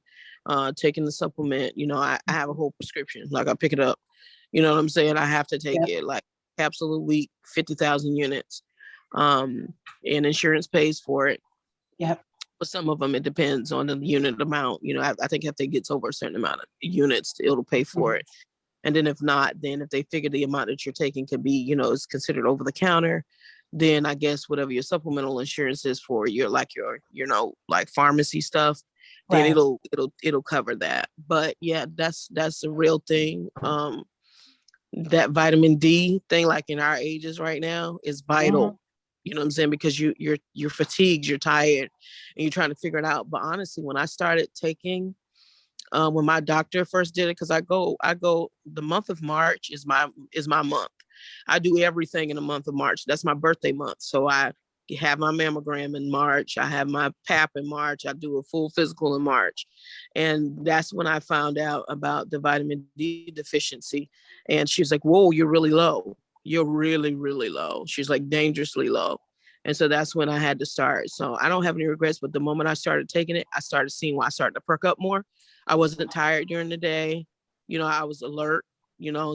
Speaker 3: taking the supplement, I have a whole prescription. Like, I pick it up, you know what I'm saying? I have to take it like capsule a week, 50,000 units. And insurance pays for it.
Speaker 4: Yep.
Speaker 3: But some of them, it depends on the unit amount. I think if it gets over a certain amount of units, it'll pay for it. And then if not, then if they figure the amount that you're taking can be, is considered over the counter, then I guess whatever your supplemental insurance is for your like pharmacy stuff, then it'll cover that. But yeah, that's a real thing. That vitamin D thing, like in our ages right now, is vital. You know what I'm saying? Because you're fatigued, you're tired, and you're trying to figure it out. But honestly, when I started taking, when my doctor first did it, because I go, the month of March is my month. I do everything in the month of March. That's my birthday month. So I have my mammogram in March. I have my PAP in March. I do a full physical in March. And that's when I found out about the vitamin D deficiency. And she was like, whoa, you're really low. You're really, really low. She's like, dangerously low. And so that's when I had to start. So I don't have any regrets, but the moment I started taking it, I started seeing why I started to perk up more. I wasn't tired during the day. I was alert.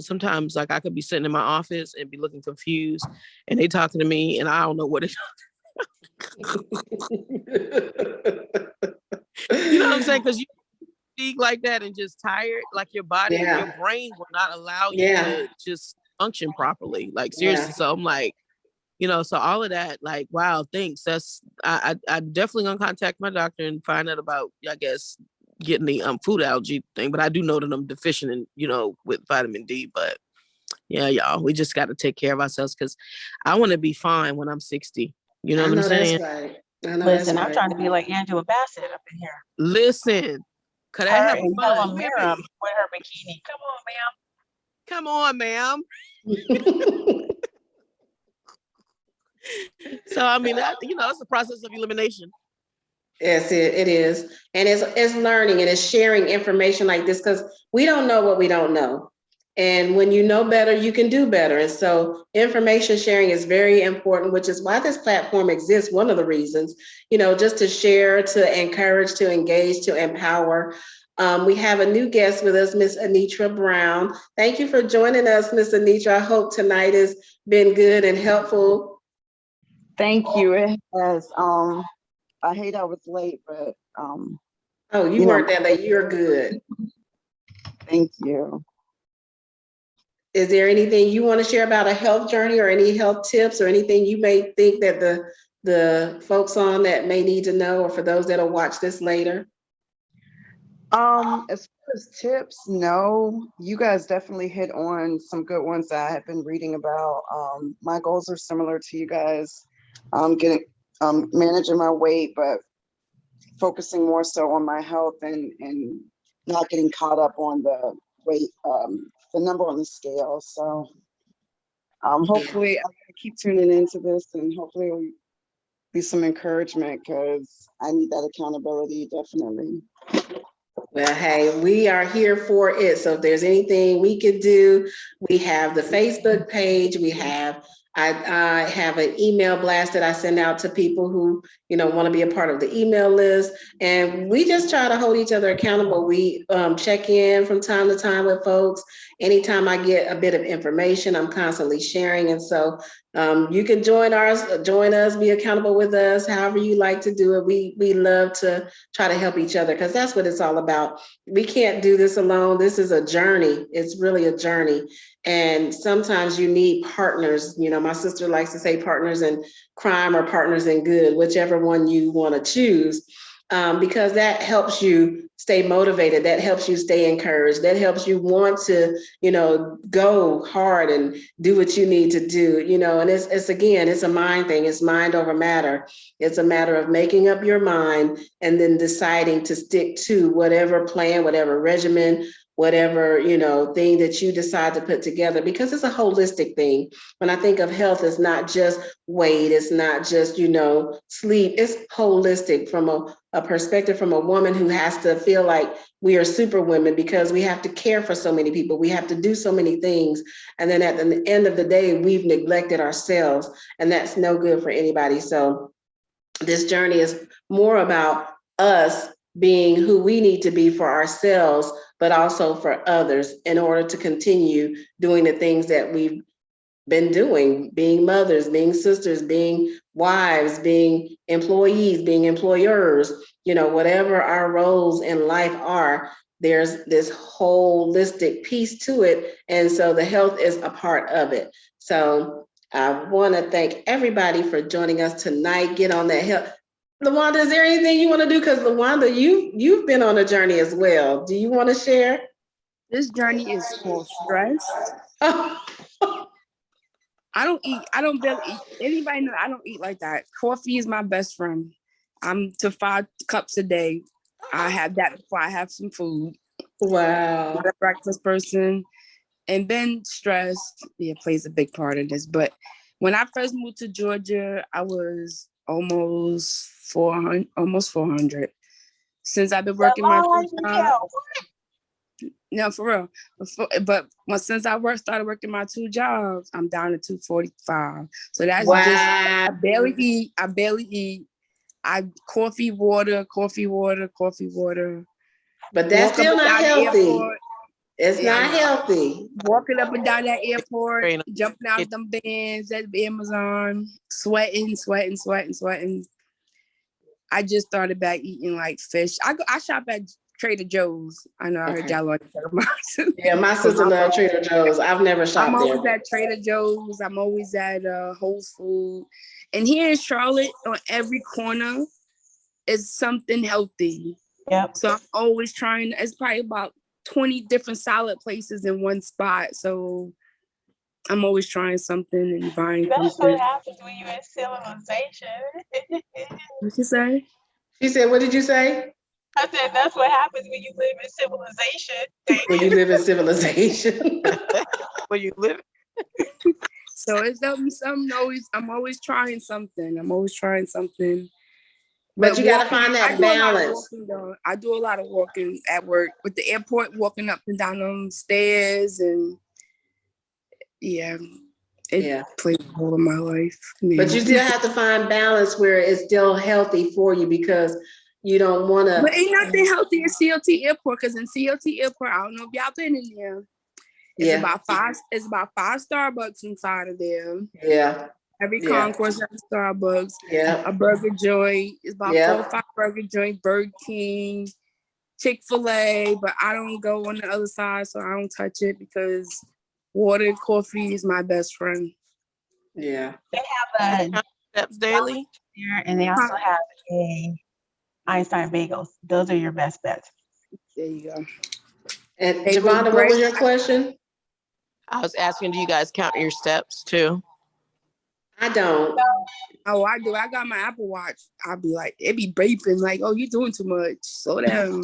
Speaker 3: Sometimes like I could be sitting in my office and be looking confused, and they talking to me and I don't know what it You know what I'm saying? Because you speak like that and just tired, like your body, your brain will not allow you to just function properly. Like, seriously. So I'm like, so all of that, like, wow, thanks. I definitely gonna contact my doctor and find out about, I guess, getting the food allergy thing. But I do know that I'm deficient in, with vitamin D. But yeah, y'all, we just got to take care of ourselves, because I want to be fine when I'm 60. You know what I'm saying?
Speaker 1: That's right.
Speaker 4: Listen, I'm trying to be like Angela Bassett up in here.
Speaker 3: Listen, could I have fun?
Speaker 4: Miriam with her bikini. Come on, ma'am.
Speaker 3: So I mean, it's a process of elimination.
Speaker 1: Yes, it is. And it's learning and it's sharing information like this, because we don't know what we don't know. And when you know better, you can do better. And so information sharing is very important, which is why this platform exists. One of the reasons, just to share, to encourage, to engage, to empower. We have a new guest with us, Miss Anitra Brown. Thank you for joining us, Miss Anitra. I hope tonight has been good and helpful.
Speaker 5: Thank you. It has. I hate I was late, but
Speaker 1: oh, you weren't that late. You're good.
Speaker 5: Thank you.
Speaker 1: Is there anything you want to share about a health journey or any health tips or anything you may think that the folks on that may need to know, or for those that'll watch this later?
Speaker 5: As far as tips, no, you guys definitely hit on some good ones that I have been reading about. My goals are similar to you guys. Managing my weight, but focusing more so on my health and not getting caught up on the weight, the number on the scale. So hopefully I'm gonna keep tuning into this, and hopefully it'll be some encouragement, because I need that accountability, definitely.
Speaker 1: Well, hey, we are here for it. So if there's anything we could do, we have the Facebook page. I have an email blast that I send out to people who, want to be a part of the email list. And we just try to hold each other accountable. We check in from time to time with folks. Anytime I get a bit of information, I'm constantly sharing. And so you can join us, be accountable with us, however you like to do it. We love to try to help each other, because that's what it's all about. We can't do this alone. This is a journey. It's really a journey. And sometimes you need partners. My sister likes to say partners in crime or partners in good, whichever one you want to choose, because that helps you stay motivated. That helps you stay encouraged. That helps you want to, go hard and do what you need to do, and it's a mind thing. It's mind over matter. It's a matter of making up your mind and then deciding to stick to whatever plan, whatever regimen, whatever, thing that you decide to put together, because it's a holistic thing. When I think of health, it's not just weight, it's not just, sleep, it's holistic from a perspective from a woman who has to feel like we are super women, because we have to care for so many people. We have to do so many things. And then at the end of the day, we've neglected ourselves, and that's no good for anybody. So this journey is more about us being who we need to be for ourselves, but also for others, in order to continue doing the things that we've been doing, being mothers, being sisters, being wives, being employees, being employers, whatever our roles in life are, there's this holistic piece to it. And so the health is a part of it. So I want to thank everybody for joining us tonight. Get on that health. LaWanda, is there anything you want to do? Because LaWanda, you've been on a journey as well. Do you want to share?
Speaker 6: This journey is called stress. I don't barely eat. Anybody know I don't eat like that. Coffee is my best friend. I'm to 5 cups a day. I have that before I have some food.
Speaker 1: Wow.
Speaker 6: I'm a breakfast person. And then stress, plays a big part of this. But when I first moved to Georgia, I was almost 400. Since I've been working my job. No, for real. But since I started working my 2 jobs, I'm down to 245. So that's just, I barely eat. I coffee, water.
Speaker 1: But that's still not healthy. It's not healthy.
Speaker 6: Walking up and down that airport, jumping out of them vans at Amazon, sweating. I just started back eating like fish. I shop at Trader Joe's. I know I heard y'all like that.
Speaker 1: Yeah, my sister loves Trader Joe's. I've never shopped there.
Speaker 6: I'm always at Trader Joe's. I'm always at Whole Foods. And here in Charlotte, on every corner is something healthy.
Speaker 4: Yep.
Speaker 6: So I'm always trying. It's probably about 20 different salad places in one spot. So I'm always trying something and buying
Speaker 4: That's
Speaker 6: something.
Speaker 4: what happens when you're in civilization.
Speaker 6: What you say?
Speaker 1: She said, what did you say?
Speaker 4: I said, that's what happens when you live in civilization.
Speaker 1: When you live in civilization.
Speaker 3: When you live.
Speaker 6: So it's something always, I'm always trying something.
Speaker 1: But you got to find that balance.
Speaker 6: I do a lot of walking at work, with the airport, walking up and down them stairs and Yeah. It
Speaker 1: Yeah.
Speaker 6: played a role in my life.
Speaker 1: But you still have to find balance where it's still healthy for you, because you don't want to.
Speaker 6: But ain't nothing healthy at CLT Airport, because in CLT Airport, I don't know if y'all been in there. It's about five Starbucks inside of there.
Speaker 1: Yeah.
Speaker 6: Every concourse has a Starbucks.
Speaker 1: Yeah.
Speaker 6: A burger joint. It's about 4 or 5 burger joints. Burger King, Chick-fil-A, but I don't go on the other side, so I don't touch it because water and coffee is my best friend.
Speaker 1: Yeah.
Speaker 4: They have a
Speaker 3: Steps daily.
Speaker 4: there, and they also have a Einstein bagels. Those are your best bets.
Speaker 6: There you go.
Speaker 1: And Javonda, what was your question?
Speaker 3: I was asking, do you guys count your steps too?
Speaker 1: I don't.
Speaker 6: Oh, I do. I got my Apple Watch. I'll be like, it be beeping like, oh, you're doing too much. Slow down.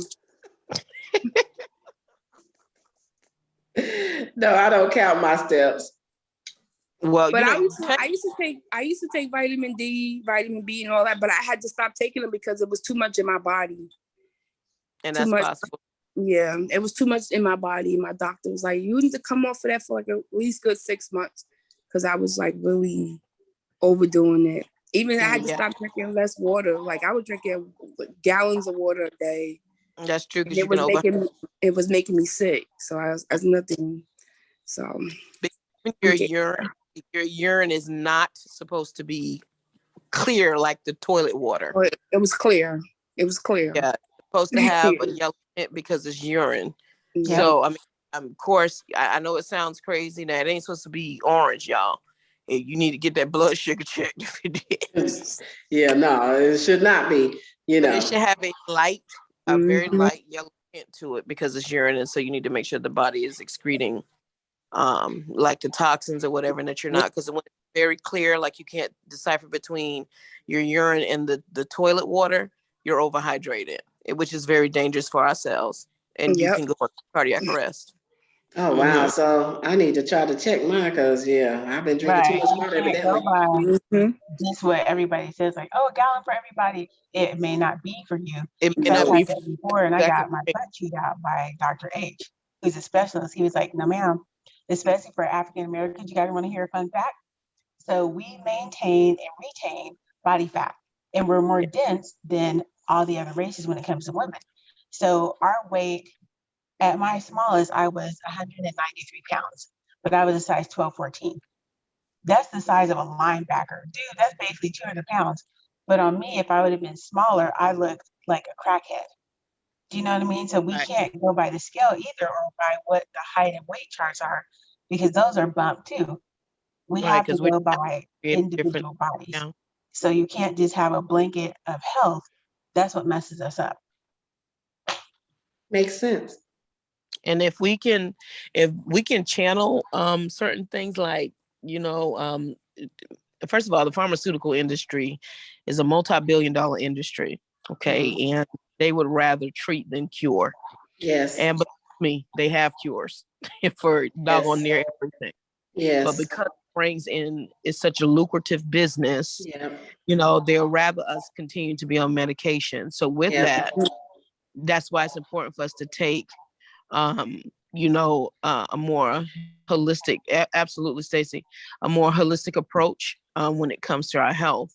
Speaker 1: No, I don't count my steps.
Speaker 3: Well,
Speaker 6: But
Speaker 3: you know,
Speaker 6: I used to take vitamin D, vitamin B, and all that, but I had to stop taking them because it was too much in my body.
Speaker 3: and
Speaker 6: too
Speaker 3: that's
Speaker 6: much.
Speaker 3: possible.
Speaker 6: Yeah, it was too much in my body. My doctor was like, you need to come off of that for like at least good 6 months, because I was like really overdoing it. Even I had to stop drinking less water. Like I was drinking gallons of water a day.
Speaker 3: That's true, because
Speaker 6: It was making me sick. So I was nothing. So
Speaker 3: your urine is not supposed to be clear like the toilet water.
Speaker 6: it was clear. It was clear.
Speaker 3: Yeah, it's supposed to have a yellow tint because it's urine.
Speaker 6: Yeah.
Speaker 3: So I mean, of course, I know it sounds crazy that it ain't supposed to be orange, y'all. You need to get that blood sugar checked if it is.
Speaker 1: Yeah, no, it should not be. You
Speaker 3: But
Speaker 1: know,
Speaker 3: it should have a very light yellow tint to it because it's urine, and so you need to make sure the body is excreting like the toxins or whatever, and that you're not, because when it's very clear, like you can't decipher between your urine and the toilet water, you're overhydrated, which is very dangerous for our cells, and you can go on cardiac arrest.
Speaker 1: Oh wow! So I need to try to check mine, because I've been drinking too much water evidently.
Speaker 4: Just what everybody says, like, oh, a gallon for everybody. It may not be for you.
Speaker 3: It may not be for you.
Speaker 4: Before, and I got my butt chewed out by Dr. H, who's a specialist. He was like, no, ma'am, especially for African Americans. You guys want to hear a fun fact? So we maintain and retain body fat, and we're more dense than all the other races when it comes to women. So our weight, at my smallest, I was 193 pounds, but I was a size 12, 14. That's the size of a linebacker. Dude, that's basically 200 pounds. But on me, if I would have been smaller, I looked like a crackhead. Do you know what I mean? So we can't go by the scale either, or by what the height and weight charts are, because those are bumped too. We have to go by individual bodies. Yeah. So you can't just have a blanket of health. That's what messes us up.
Speaker 1: Makes sense.
Speaker 3: And if we can channel certain things, like, first of all, the pharmaceutical industry is a multi-billion-dollar industry. Okay. And they would rather treat than cure.
Speaker 1: Yes.
Speaker 3: And believe me, they have cures for doggone near everything.
Speaker 1: Yes.
Speaker 3: But because it brings in is such a lucrative business, they'll rather us continue to be on medication. So with that, that's why it's important for us to take a more holistic, absolutely, Stacey, a more holistic approach when it comes to our health.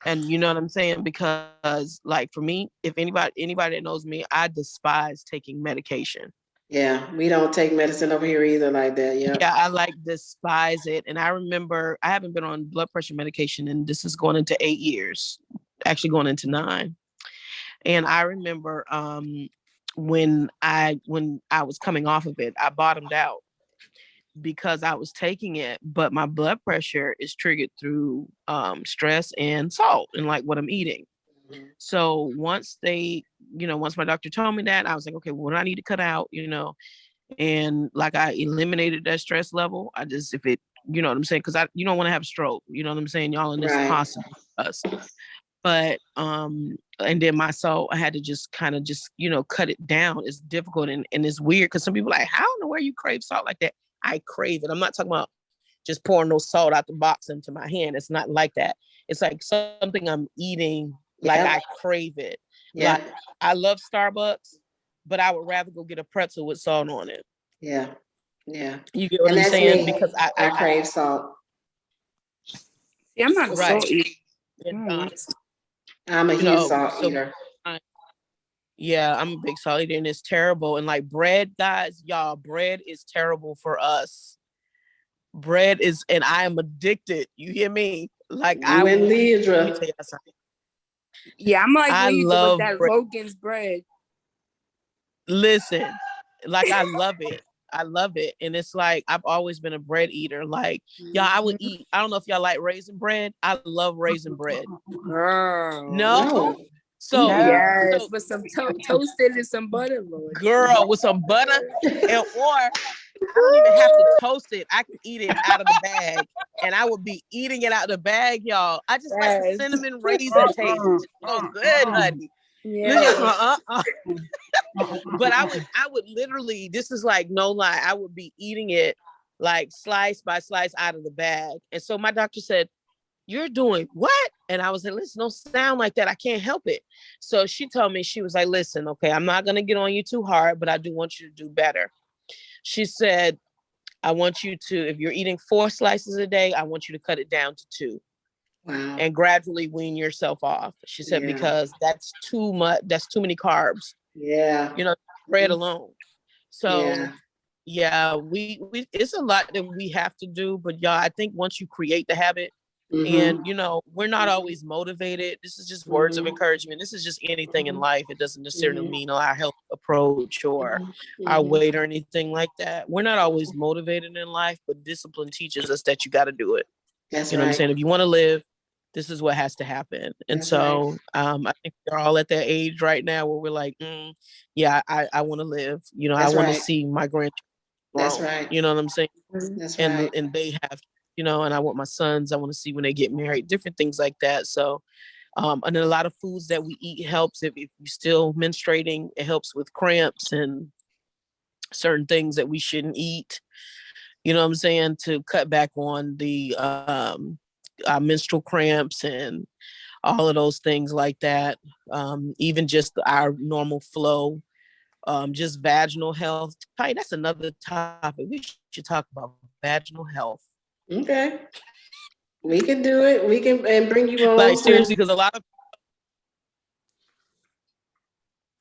Speaker 3: And you know what I'm saying? Because like for me, if anybody that knows me, I despise taking medication.
Speaker 1: Yeah, we don't take medicine over here either like that. Yeah,
Speaker 3: I despise it. And I remember I haven't been on blood pressure medication, and this is going into 8 years, actually going into 9. And I remember when I was coming off of it, I bottomed out because I was taking it, but my blood pressure is triggered through stress and salt and like what I'm eating. So once my doctor told me that, I was like, okay, what do I need to cut out, and like I eliminated that stress level. I just, if it, you know what I'm saying? Cause you don't want to have a stroke, you know what I'm saying? Y'all, and this is possible for us. But, and then my salt, I had to just kind of cut it down. It's difficult and it's weird because some people are like, how in the world you crave salt like that? I crave it. I'm not talking about just pouring no salt out the box into my hand. It's not like that. It's like something I'm eating. Like I crave it. Yeah. Like I love Starbucks, but I would rather go get a pretzel with salt on it.
Speaker 1: Yeah. Yeah.
Speaker 3: You get what
Speaker 1: And
Speaker 3: I'm
Speaker 1: that's
Speaker 3: saying?
Speaker 1: me.
Speaker 3: Because
Speaker 1: I crave salt.
Speaker 6: Yeah, I'm not a
Speaker 3: Right.
Speaker 6: salt eater.
Speaker 3: and,
Speaker 1: I'm a
Speaker 3: you
Speaker 1: huge
Speaker 3: know,
Speaker 1: salt
Speaker 3: so
Speaker 1: eater.
Speaker 3: yeah, I'm a big salt eater and it's terrible. And like bread, guys, y'all, bread is terrible for us. Bread is, and I am addicted. You hear me? Like I
Speaker 1: You and
Speaker 3: will eat, let me
Speaker 1: Lidra.
Speaker 3: tell you something.
Speaker 6: Yeah, I'm like
Speaker 3: I
Speaker 6: Lisa with
Speaker 3: love
Speaker 6: that
Speaker 3: bread.
Speaker 6: Logan's bread.
Speaker 3: Listen, like I love it. I love it. And it's like I've always been a bread eater. Like, y'all, I would eat. I don't know if y'all like raisin bread. I love raisin bread.
Speaker 6: Girl.
Speaker 3: No.
Speaker 1: No.
Speaker 3: So,
Speaker 6: Yes,
Speaker 3: so
Speaker 6: with some toasted and some butter, Lord.
Speaker 3: girl, with some butter, and or I don't even have to toast it. I can eat it out of the bag. And I would be eating it out of the bag, y'all. I just like the
Speaker 6: Yes.
Speaker 3: cinnamon raisin taste. It's so good, honey.
Speaker 6: Yes.
Speaker 3: But I would literally, this is like no lie, I would be eating it like slice by slice out of the bag. And so my doctor said, "You're doing what?" And I was like, "Listen, don't sound like that. I can't help it." So she told me, she was like, "Listen, okay, I'm not going to get on you too hard, but I do want you to do better." She said, "I want you to, if you're eating 4 slices a day, I want you to cut it down to 2
Speaker 1: Wow.
Speaker 3: and gradually wean yourself off." She said,
Speaker 1: Yeah.
Speaker 3: "Because that's too much, that's too many carbs,
Speaker 1: Yeah.
Speaker 3: you know, bread alone." So
Speaker 1: Yeah.
Speaker 3: we it's a lot that we have to do, but y'all, I think once you create the habit,
Speaker 1: Mhm.
Speaker 3: and you know, we're not always motivated. This is just words of encouragement. This is just anything in life. It doesn't necessarily mean our health approach or our weight or anything like that. We're not always motivated in life, but discipline teaches us that you got to do it.
Speaker 1: That's
Speaker 3: You know what I'm saying? If you want to live, this is what has to happen. And
Speaker 1: That's
Speaker 3: so I think we're all at that age right now where we're like, yeah, I want to live. You know,
Speaker 1: That's
Speaker 3: I want to
Speaker 1: right.
Speaker 3: see my grandchildren
Speaker 1: That's
Speaker 3: grown.
Speaker 1: right.
Speaker 3: You know what I'm saying?
Speaker 1: That's
Speaker 3: And
Speaker 1: right.
Speaker 3: and they have, you know, and I want my sons, I want to see when they get married, different things like that. So and then a lot of foods that we eat helps. If you're still menstruating, it helps with cramps and certain things that we shouldn't eat. You know what I'm saying? To cut back on the menstrual cramps and all of those things like that. Even just our normal flow, just vaginal health. Hey, that's another topic. We should talk about vaginal health.
Speaker 1: Okay. We can do it. We can and bring you on.
Speaker 3: Like seriously, because a lot of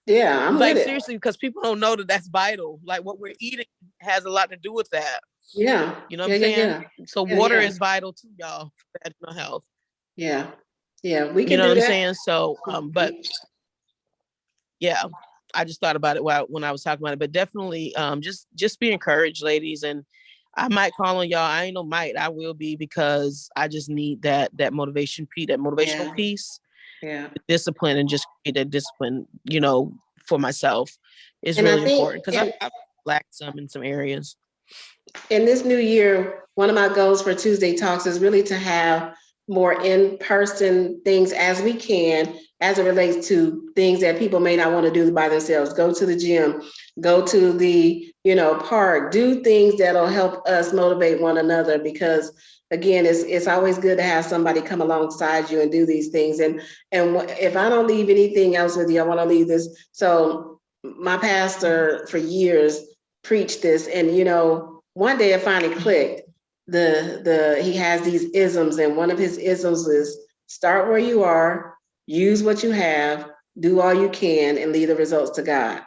Speaker 1: I'm
Speaker 3: like
Speaker 1: with it.
Speaker 3: seriously, because people don't know that that's vital. Like what we're eating has a lot to do with that.
Speaker 1: Yeah.
Speaker 3: You know what I'm saying?
Speaker 1: Yeah.
Speaker 3: So water is vital too, y'all, for vaginal health.
Speaker 1: Yeah. Yeah. We can
Speaker 3: You know
Speaker 1: do
Speaker 3: what I'm
Speaker 1: that.
Speaker 3: saying? So, but yeah, I just thought about it when I was talking about it. But definitely, just be encouraged, ladies. And I might call on y'all. I ain't no might. I will be, because I just need that motivation piece, that motivational piece.
Speaker 1: Yeah.
Speaker 3: The discipline, and just create that discipline, you know, for myself is
Speaker 1: And I
Speaker 3: really
Speaker 1: think-
Speaker 3: important, because I lacked some in some areas.
Speaker 1: In this new year, one of my goals for Tuesday Talks is really to have more in-person things as we can, as it relates to things that people may not want to do by themselves. Go to the gym, go to the, park, do things that'll help us motivate one another, because again, it's always good to have somebody come alongside you and do these things. And if I don't leave anything else with you, I want to leave this. So my pastor for years preached this, and one day it finally clicked. He has these isms, and one of his isms is start where you are, use what you have, do all you can, and leave the results to God.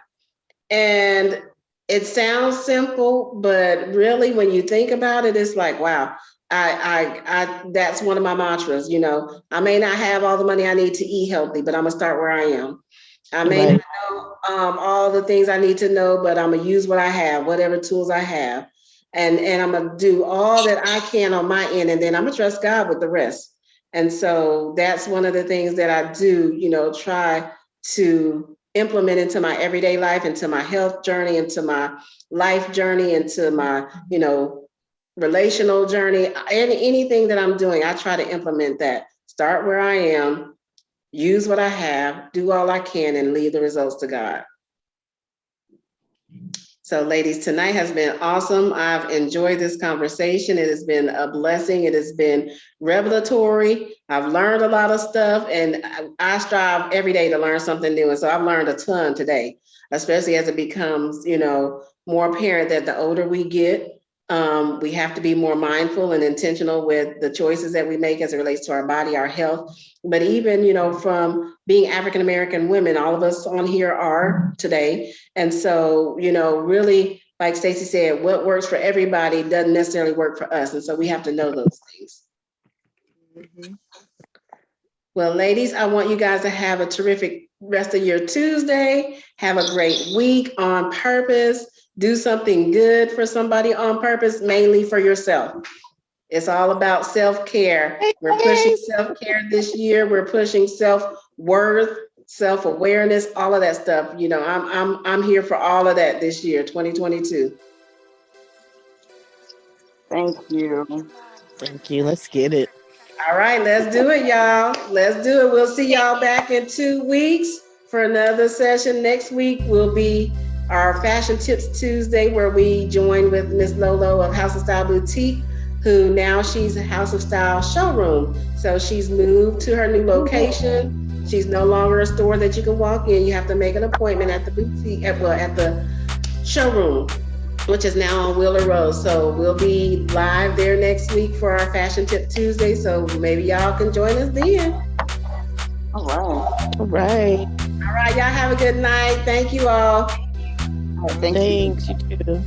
Speaker 1: And it sounds simple, but really when you think about it, it's like, wow, I that's one of my mantras. I may not have all the money I need to eat healthy, but I'm gonna start where I am. I may not know all the things I need to know, but I'm gonna use what I have, whatever tools I have. And I'm gonna do all that I can on my end, and then I'm gonna trust God with the rest. And so that's one of the things that I do, try to implement into my everyday life, into my health journey, into my life journey, into my, relational journey, and anything that I'm doing, I try to implement that. Start where I am, use what I have, do all I can, and leave the results to God. So ladies, tonight has been awesome. I've enjoyed this conversation. It has been a blessing. It has been revelatory. I've learned a lot of stuff, and I strive every day to learn something new. And so I've learned a ton today, especially as it becomes, more apparent that the older we get, we have to be more mindful and intentional with the choices that we make as it relates to our body, our health. But even, from being African American women, all of us on here are today. And so, really, like Stacey said, what works for everybody doesn't necessarily work for us. And so we have to know those things.
Speaker 6: Mhm.
Speaker 1: Well, ladies, I want you guys to have a terrific rest of your Tuesday. Have a great week on purpose. Do something good for somebody on purpose, mainly for yourself. It's all about self-care. We're pushing self-care this year. We're pushing self-worth, self-awareness, all of that stuff. I'm here for all of that this year, 2022.
Speaker 5: Thank you.
Speaker 3: Thank you. Let's get it.
Speaker 1: All right, let's do it, y'all. Let's do it. We'll see y'all back in 2 weeks for another session. Next week will be our Fashion Tips Tuesday, where we join with Miss Lolo of House of Style Boutique, who now she's a House of Style showroom. So she's moved to her new location. She's no longer a store that you can walk in. You have to make an appointment at the boutique, at the showroom, which is now on Wheeler Road. So we'll be live there next week for our Fashion Tip Tuesday. So maybe y'all can join us then.
Speaker 5: All right.
Speaker 3: All right.
Speaker 1: All right, y'all have a good night. Thank you all.
Speaker 5: All right, thank you.
Speaker 3: Thanks. You too.